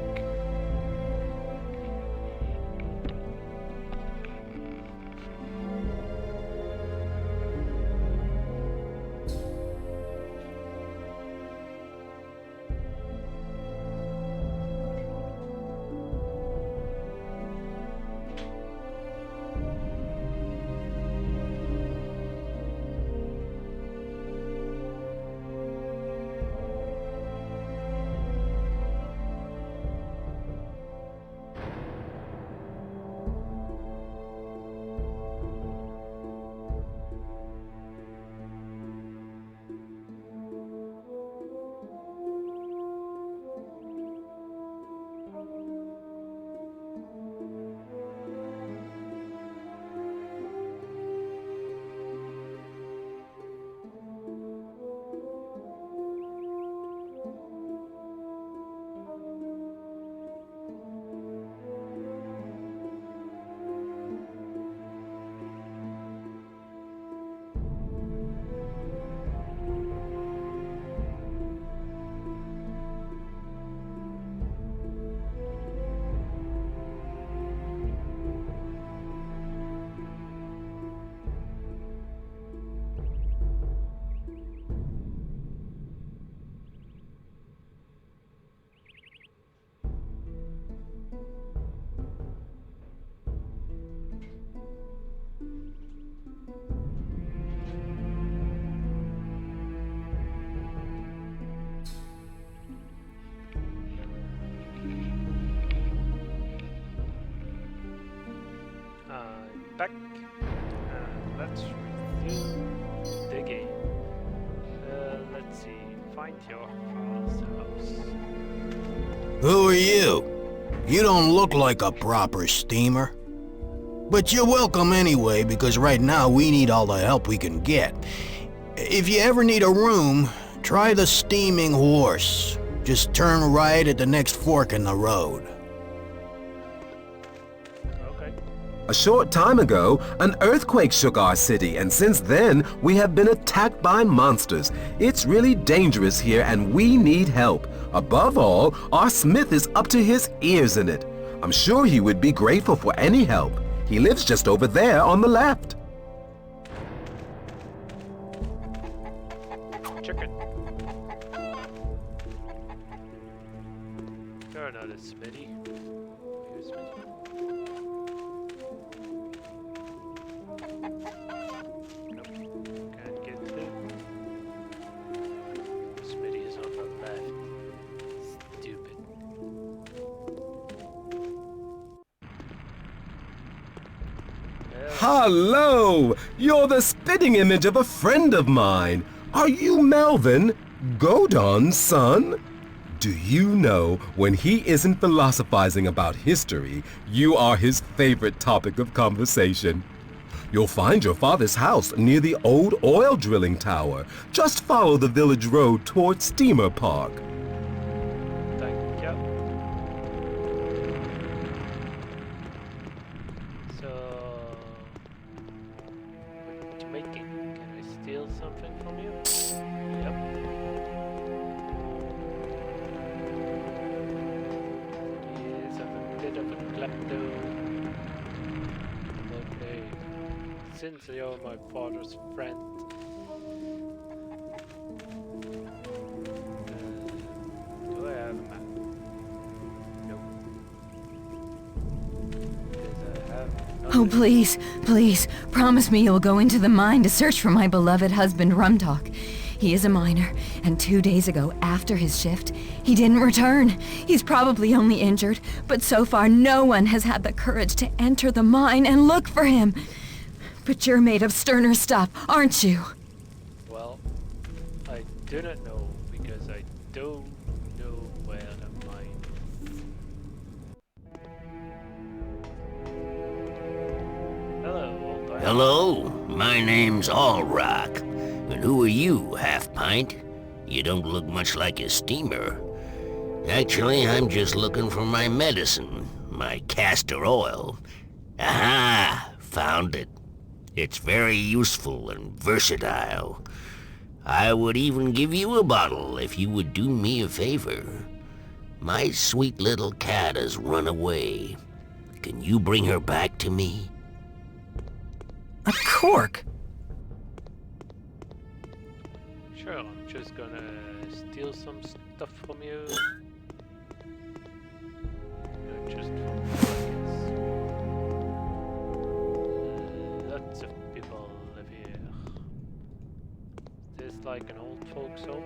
Back. Let's review the game. Let's see. Find your father's house. Who are you? You don't look like a proper steamer. But you're welcome anyway, because right now we need all the help we can get. If you ever need a room, Try the steaming horse. Just turn right at the next fork in the road. A short time ago, an earthquake shook our city, and since then, we have been attacked by monsters. It's really dangerous here, and we need help. Above all, our smith is up to his ears in it. I'm sure he would be grateful for any help. He lives just over there on the left. Chicken. You're not a smithy. You a smithy? Nope. Can't get through. Smithy is on the left. Stupid. Hello! You're the spitting image of a friend of mine. Are you Melvin, Godon's son? Do you know, when he isn't philosophizing about history, you are his favorite topic of conversation. You'll find your father's house near the old oil drilling tower. Just follow the village road towards Steamer Park. Thank you. So, what you making? Can I steal something from you? Yep. Yes, I'm a bit of a klepto. Okay. Since you're my father's friend, do I have a map? Nope. Yes, I have. Oh, please, please, promise me you'll go into the mine to search for my beloved husband, Rumtalk. He is a miner, and 2 days ago, after his shift, he didn't return. He's probably only injured, but so far no one has had the courage to enter the mine and look for him. But you're made of sterner stuff, aren't you? Well, I do not know because I don't know where the mine is. Hello, old man. Hello, my name's Allrock. And who are you, Half-Pint? You don't look much like a steamer. Actually, I'm just looking for my medicine, my castor oil. Aha! Found it. It's very useful and versatile. I would even give you a bottle if you would do me a favor. My sweet little cat has run away. Can you bring her back to me? A cork? Sure, I'm just gonna steal some stuff from you. Not just from pockets. Lots of people live here. Is this like an old folks home?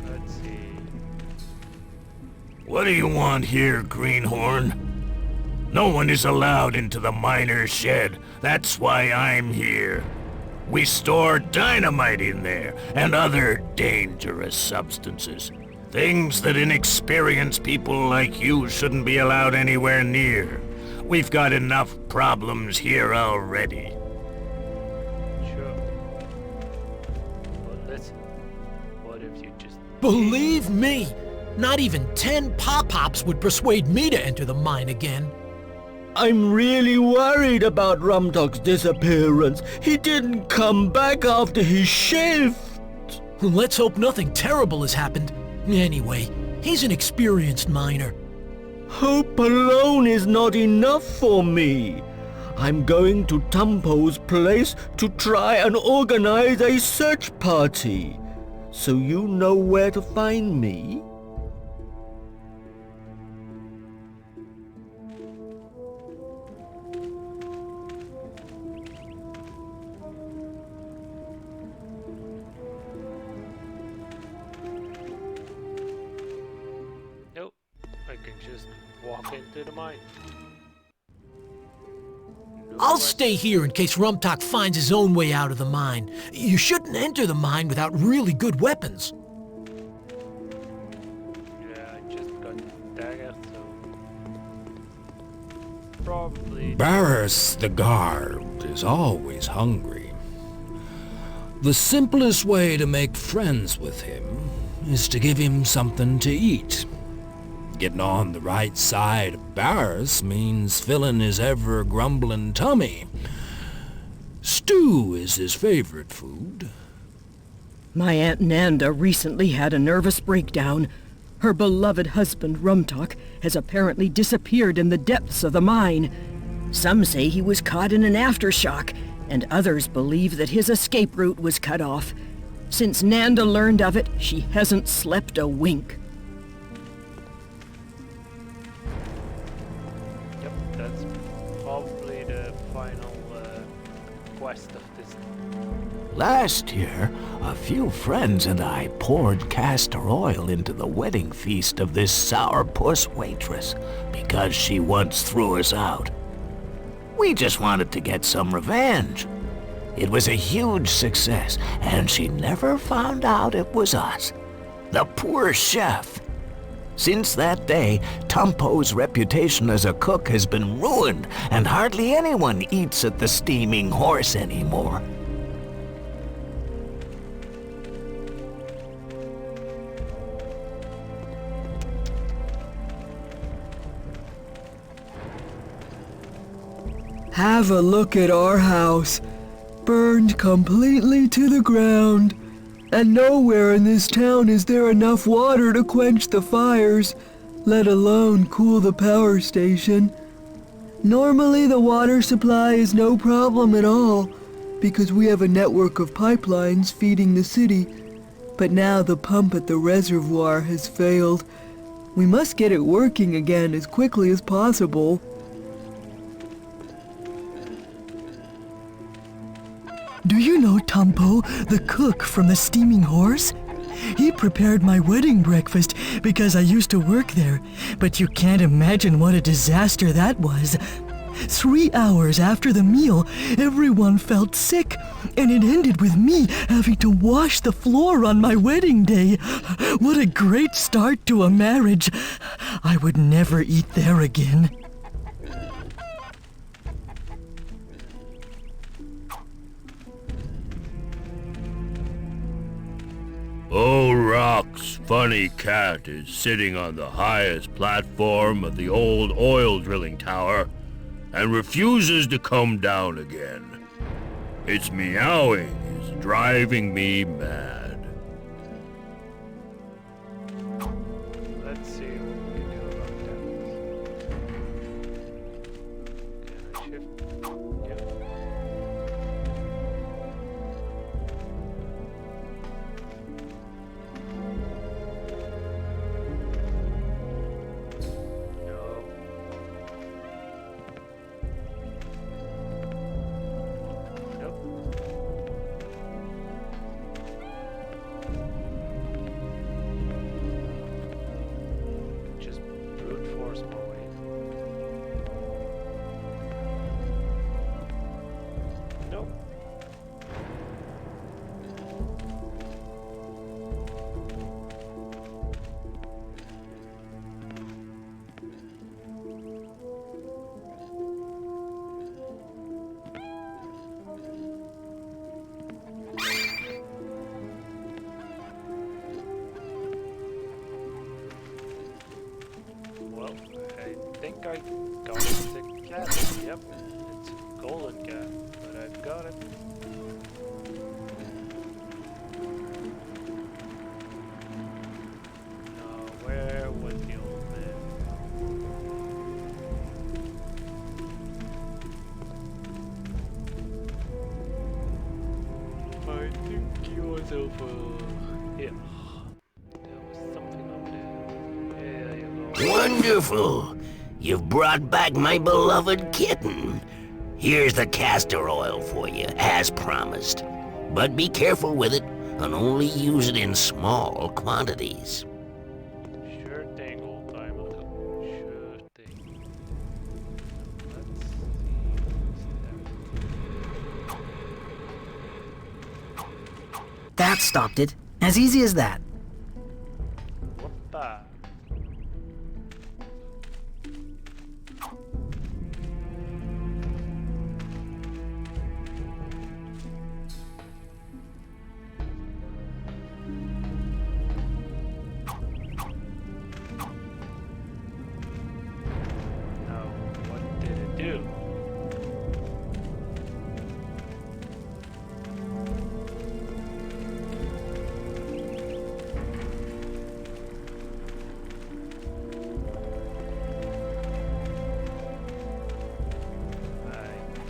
Let's see. What do you want here, Greenhorn? No one is allowed into the miner's shed. That's why I'm here. We store dynamite in there, and other dangerous substances. Things that inexperienced people like you shouldn't be allowed anywhere near. We've got enough problems here already. Sure. But listen, what if you just... Believe me, not even 10 pop-pops would persuade me to enter the mine again. I'm really worried about Rumtalk's disappearance. He didn't come back after his shift. Let's hope nothing terrible has happened. Anyway, he's an experienced miner. Hope alone is not enough for me. I'm going to Tumpo's place to try and organize a search party. So you know where to find me? Nope, I can just walk into the mine. I'll stay here in case Rumtalk finds his own way out of the mine. You shouldn't enter the mine without really good weapons. Yeah, I just got dagger. probably... Barris the guard is always hungry. The simplest way to make friends with him is to give him something to eat. Getting on the right side of Barris means filling his ever-grumbling tummy. Stew is his favorite food. My Aunt Nanda recently had a nervous breakdown. Her beloved husband, Rumtok, has apparently disappeared in the depths of the mine. Some say he was caught in an aftershock, and others believe that his escape route was cut off. Since Nanda learned of it, she hasn't slept a wink. Yep, that's probably the final quest of this. Last year, a few friends and I poured castor oil into the wedding feast of this sourpuss waitress because she once threw us out. We just wanted to get some revenge. It was a huge success, and she never found out it was us. The poor chef. Since that day, Tumpo's reputation as a cook has been ruined, and hardly anyone eats at the Steaming Horse anymore. Have a look at our house. Burned completely to the ground. And nowhere in this town is there enough water to quench the fires, let alone cool the power station. Normally the water supply is no problem at all, because we have a network of pipelines feeding the city. But now the pump at the reservoir has failed. We must get it working again as quickly as possible. Do you know Tumpo, the cook from the Steaming Horse? He prepared my wedding breakfast because I used to work there, but you can't imagine what a disaster that was. 3 hours after the meal, everyone felt sick, and it ended with me having to wash the floor on my wedding day. What a great start to a marriage. I would never eat there again. Old Rock's funny cat is sitting on the highest platform of the old oil drilling tower and refuses to come down again. Its meowing is driving me mad. Let's see what we can do about that. Can I shift? Yep. Just brute force my way. Nope. Well, I think I got the cat. Yep, it's a golden cat, but I've got it. Now, where was the old man? I think he was over here. There was something over there. There you go. Wonderful! You've brought back my beloved kitten. Here's the castor oil for you, as promised. But be careful with it, and only use it in small quantities. Sure thing, old timer. Sure thing. Let's see what's That stopped it. As easy as that. Whoppa.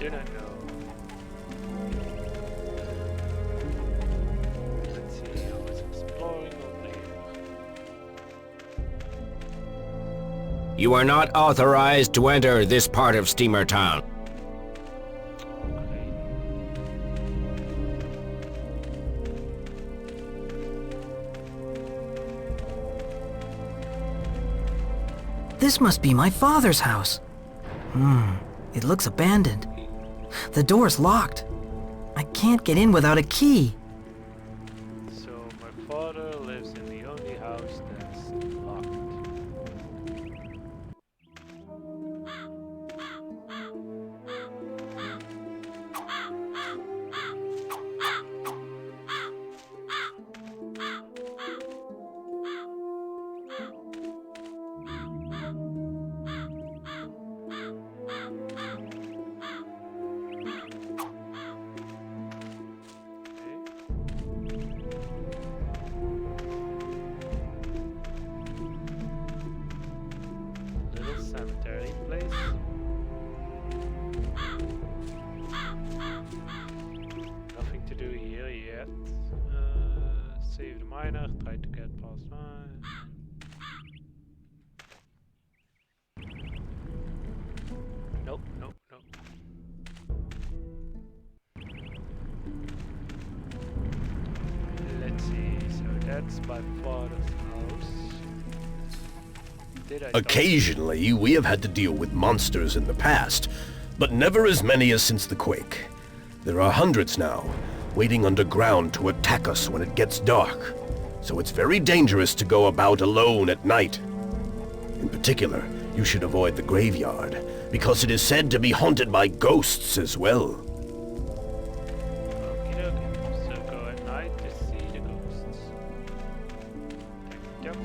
do not know. Let's see, I was exploring over here. You are not authorized to enter this part of Steamer Town. This must be my father's house. It looks abandoned. The door's locked. I can't get in without a key. So my father lives in the only house that's locked. Little cemetery place. Nothing to do here yet. Save the miner, try to get past mine. Nope, nope, nope. Let's see, so that's my father's house. Did I Occasionally, we have had to deal with monsters in the past, but never as many as since the quake. There are hundreds now, waiting underground to attack us when it gets dark, so it's very dangerous to go about alone at night. In particular, you should avoid the graveyard, because it is said to be haunted by ghosts as well. Okey-dokey. So go at night to see the ghosts. Yep.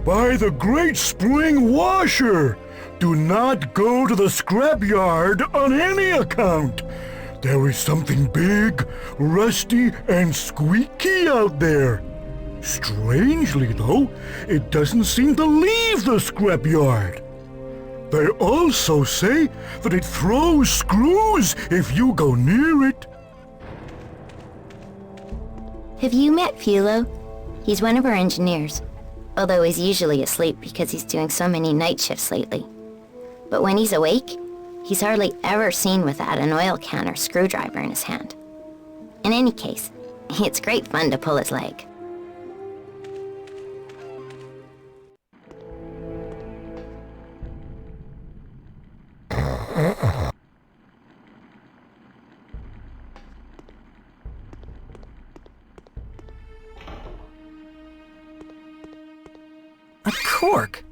By the Great Spring Washer! Do not go to the scrapyard on any account. There is something big, rusty, and squeaky out there. Strangely, though, it doesn't seem to leave the scrapyard. They also say that it throws screws if you go near it. Have you met Philo? He's one of our engineers, although he's usually asleep because he's doing so many night shifts lately. But when he's awake, he's hardly ever seen without an oil can or screwdriver in his hand. In any case, it's great fun to pull his leg. A cork!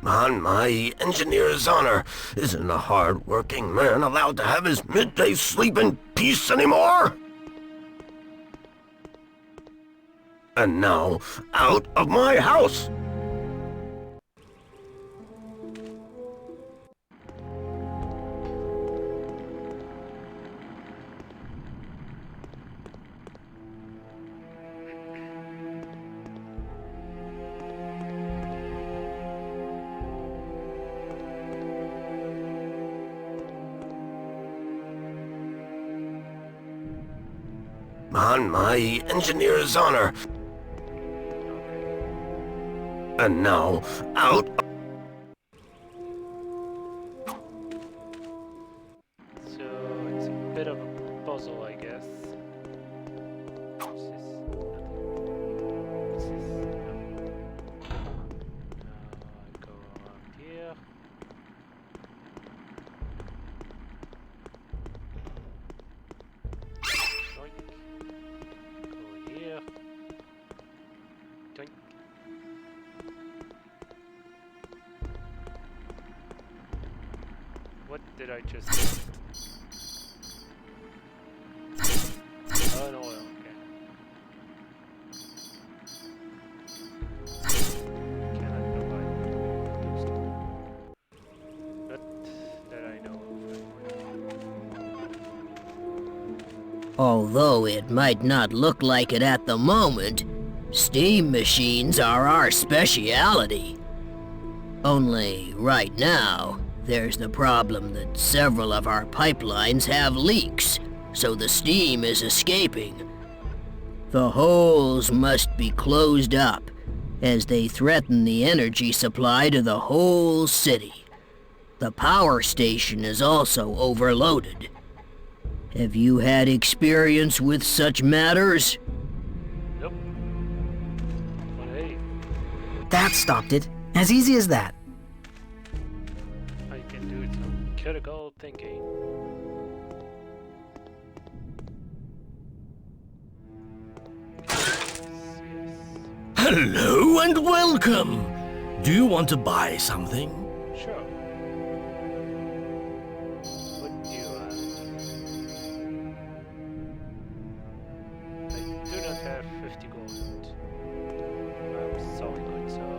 On my engineer's honor, isn't a hard-working man allowed to have his midday sleep in peace anymore? And now, out of my house! On my engineer's honor. And now, out. So it's a bit of a puzzle, I guess. What's this? What's this? No. I go around here. Doink. Go here. Doink. What did I just do? Oh no, okay. Cannot go by those two. Not that I know of. Although it might not look like it at the moment, steam machines are our speciality. Only right now, there's the problem that several of our pipelines have leaks, so the steam is escaping. The holes must be closed up, as they threaten the energy supply to the whole city. The power station is also overloaded. Have you had experience with such matters? Nope. But hey, That stopped it. As easy as that. I can do some critical thinking. Hello and welcome! Do you want to buy something? Sure. What do you I do not have 50 gold. I'm sorry, good sir.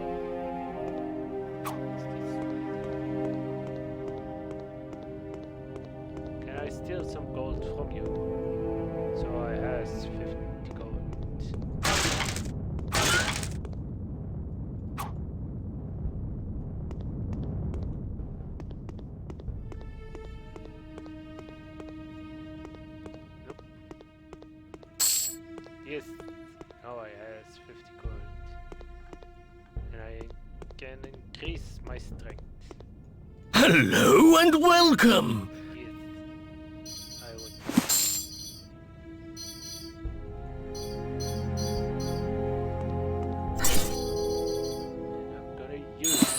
Can I steal some gold from you? So I has 50 gold. Yes, now I has 50 gold. And I can increase my strength. Hello and welcome! Yes, I would. And I'm gonna use it.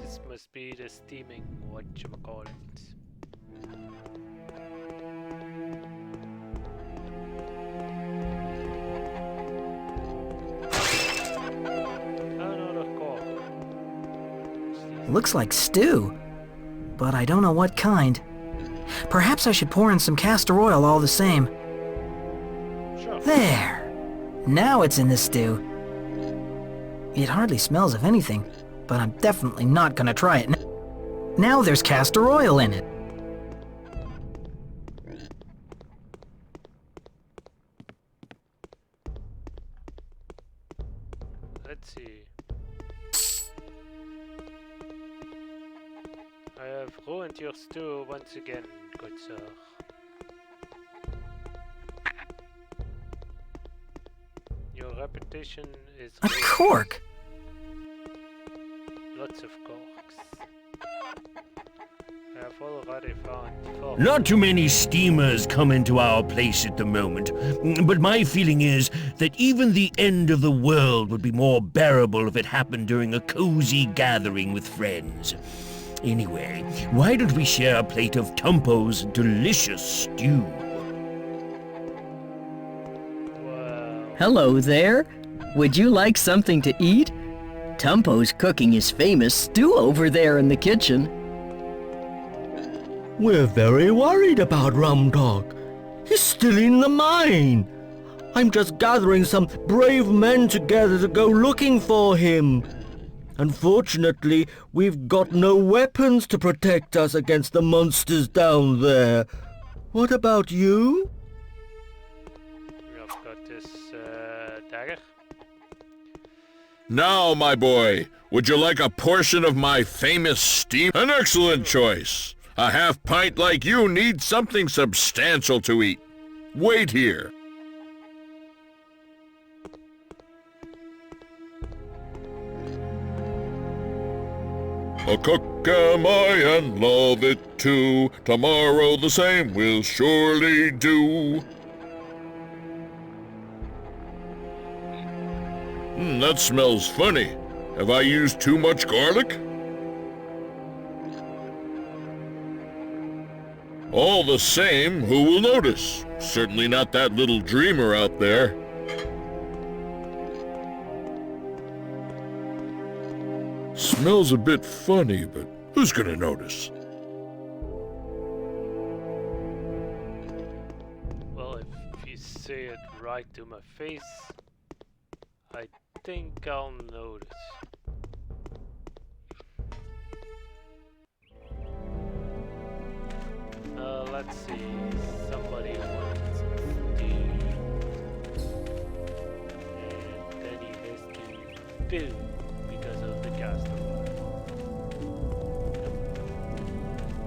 This must be the steaming whatchamacallit. Another call. Looks like stew. But I don't know what kind. Perhaps I should pour in some castor oil all the same. Sure. There! Now it's in the stew. It hardly smells of anything, but I'm definitely not gonna try it. Now there's castor oil in it. Let's see. I have ruined your stew once again, good sir. Your reputation is A ruined. cork! Lots of corks. I have already found 4. Not too many steamers come into our place at the moment, but my feeling is that even the end of the world would be more bearable if it happened during a cozy gathering with friends. Anyway, why don't we share a plate of Tumpo's delicious stew? Hello there. Would you like something to eat? Tumpo's cooking his famous stew over there in the kitchen. We're very worried about Rum Dog. He's still in the mine. I'm just gathering some brave men together to go looking for him. Unfortunately, we've got no weapons to protect us against the monsters down there. What about you? I've got this dagger. Now, my boy, would you like a portion of my famous steam? An excellent choice. A half pint like you needs something substantial to eat. Wait here. A cook am I and love it too. Tomorrow the same will surely do. That smells funny. Have I used too much garlic? All the same, who will notice? Certainly not that little dreamer out there. Smells a bit funny, but who's gonna notice? to my face, I think I'll notice. Let's see, somebody wants stew, and then he has to do because of the gas turbine.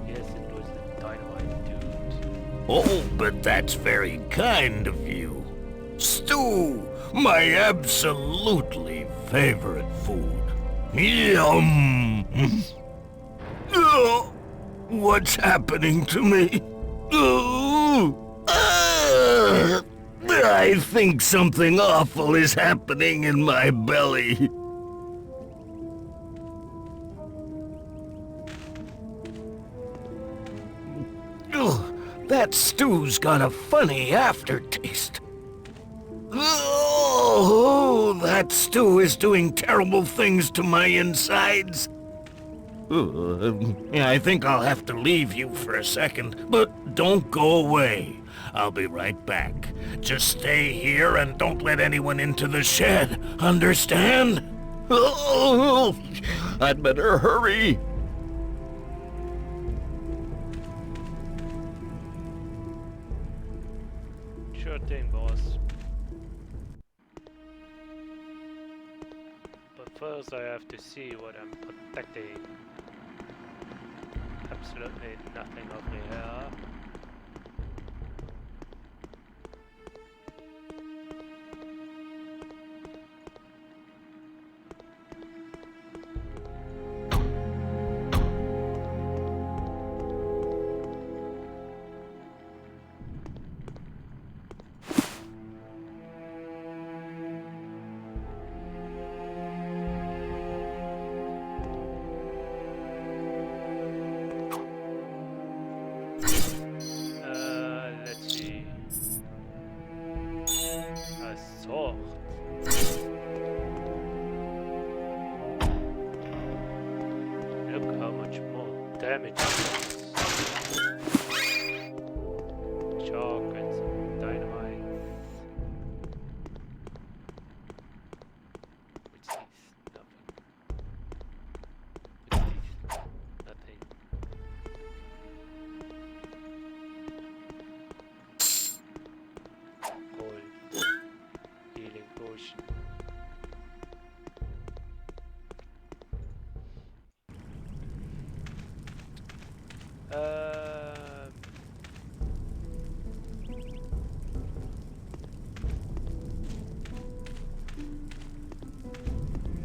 Yes, it was the dynamite dude. Oh, but that's very kind of you. Stew, my absolutely favorite food. Yum! Oh, what's happening to me? I think something awful is happening in my belly. That stew's got a funny aftertaste. Oh, that stew is doing terrible things to my insides. I think I'll have to leave you for a second, but don't go away. I'll be right back. Just stay here and don't let anyone into the shed. Understand? Oh, I'd better hurry. Sure thing, boss. But first I have to see what I'm protecting. Absolutely nothing over here.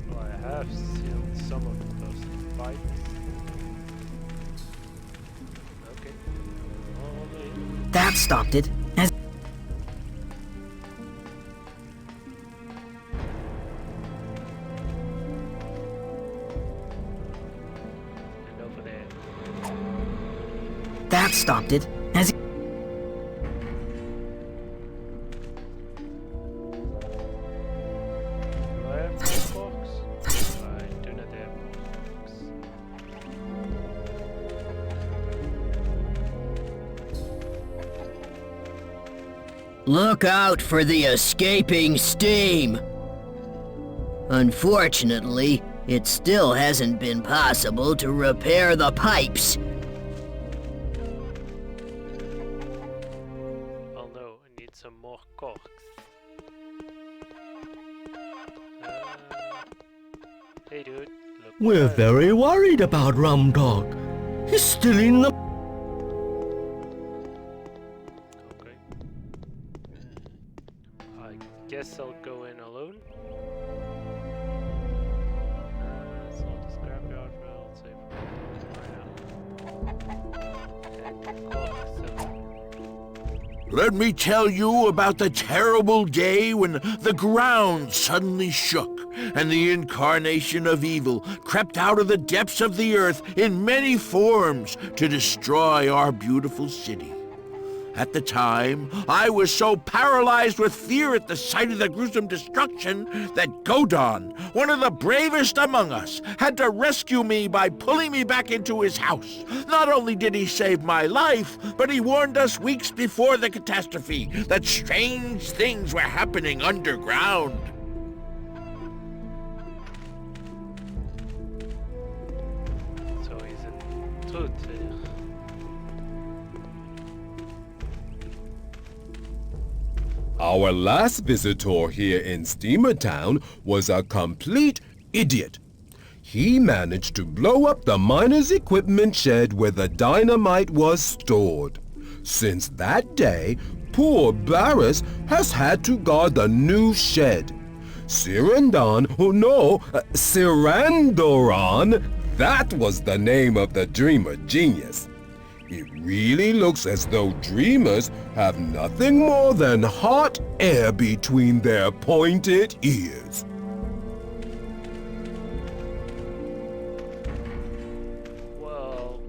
Well, I have sealed some of those pipes. Okay. That stopped it. As and over there. that stopped it. As Look out for the escaping steam! Unfortunately, it still hasn't been possible to repair the pipes. Oh no, I need some more corks. Hey dude, look. We're very worried about Rum Dog. He's still in the... Guess I'll go in alone. Salt the scrapyard well, Let me tell you about the terrible day when the ground suddenly shook and the incarnation of evil crept out of the depths of the earth in many forms to destroy our beautiful city. At the time, I was so paralyzed with fear at the sight of the gruesome destruction that Godon, one of the bravest among us, had to rescue me by pulling me back into his house. Not only did he save my life, but he warned us weeks before the catastrophe that strange things were happening underground. So he's in truth here. Our last visitor here in Steamer Town was a complete idiot. He managed to blow up the miner's equipment shed where the dynamite was stored. Since that day, poor Barris has had to guard the new shed. Cyrandoran, that was the name of the dreamer genius. It really looks as though dreamers have nothing more than hot air between their pointed ears. Well,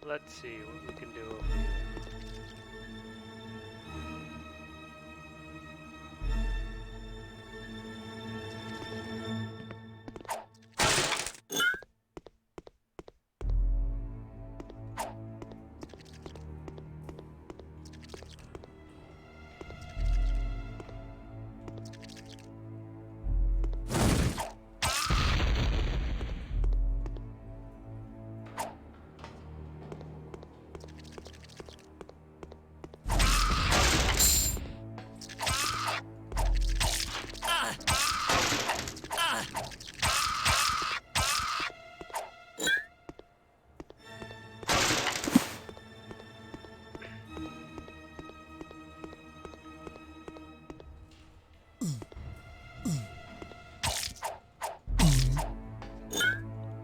let's see what we can do over here.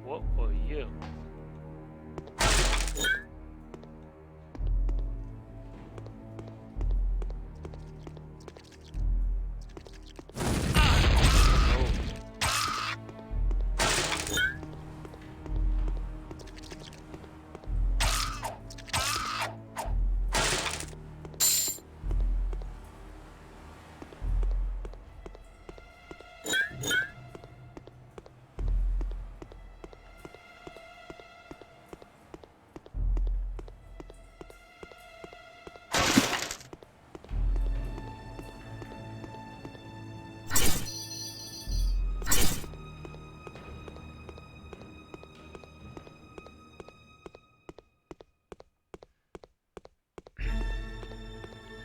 What were you?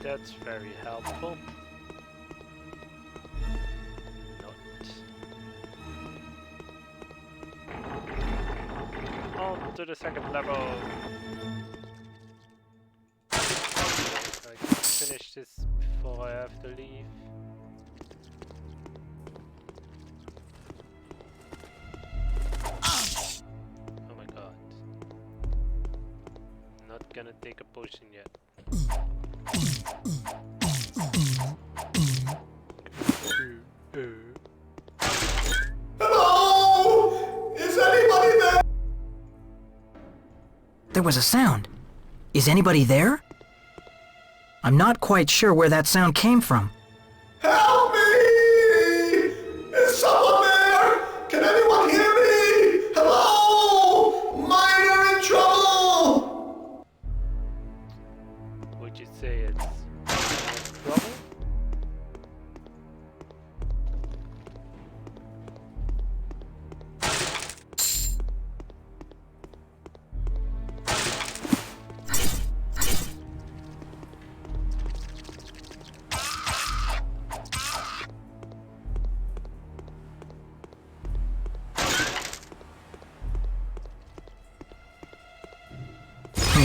That's very helpful. Not. On to the second level. I can finish this before I have to leave. Oh my god. Not gonna take a potion yet. Hello? Is anybody there? There was a sound. Is anybody there? I'm not quite sure where that sound came from. Help me! Is someone there? Can anyone hear me? Hello? Miner in trouble! Would you say it's trouble?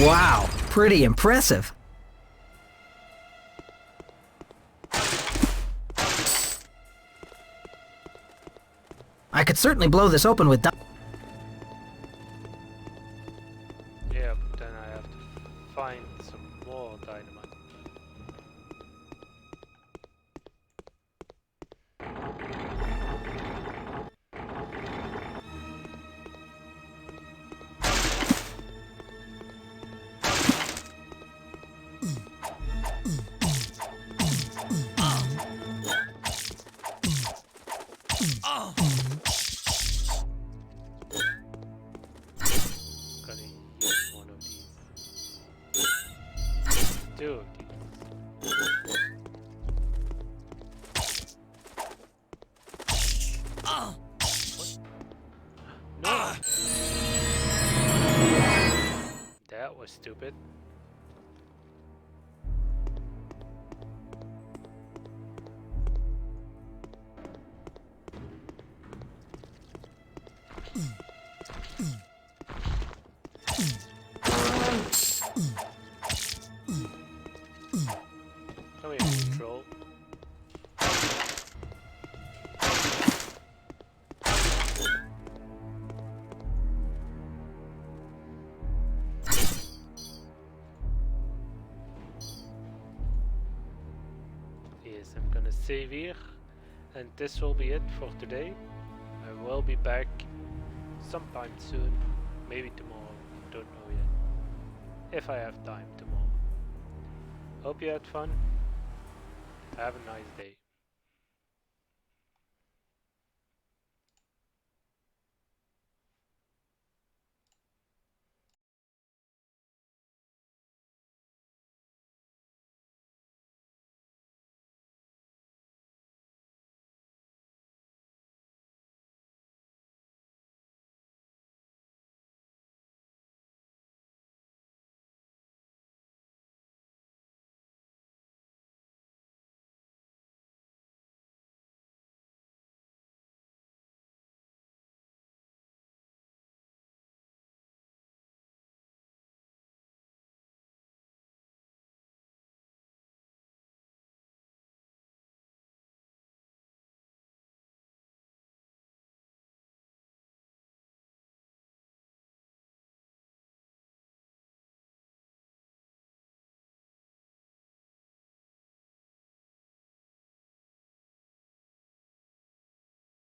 Wow, pretty impressive. I could certainly blow this open with Yeah, but then I have to find some more dynamite. two of these. No! That was stupid. Come here, troll. Yes, I'm gonna save here, and this will be it for today. I will be back sometime soon, maybe tomorrow, don't know yet, if I have time tomorrow. Hope you had fun. Have a nice day.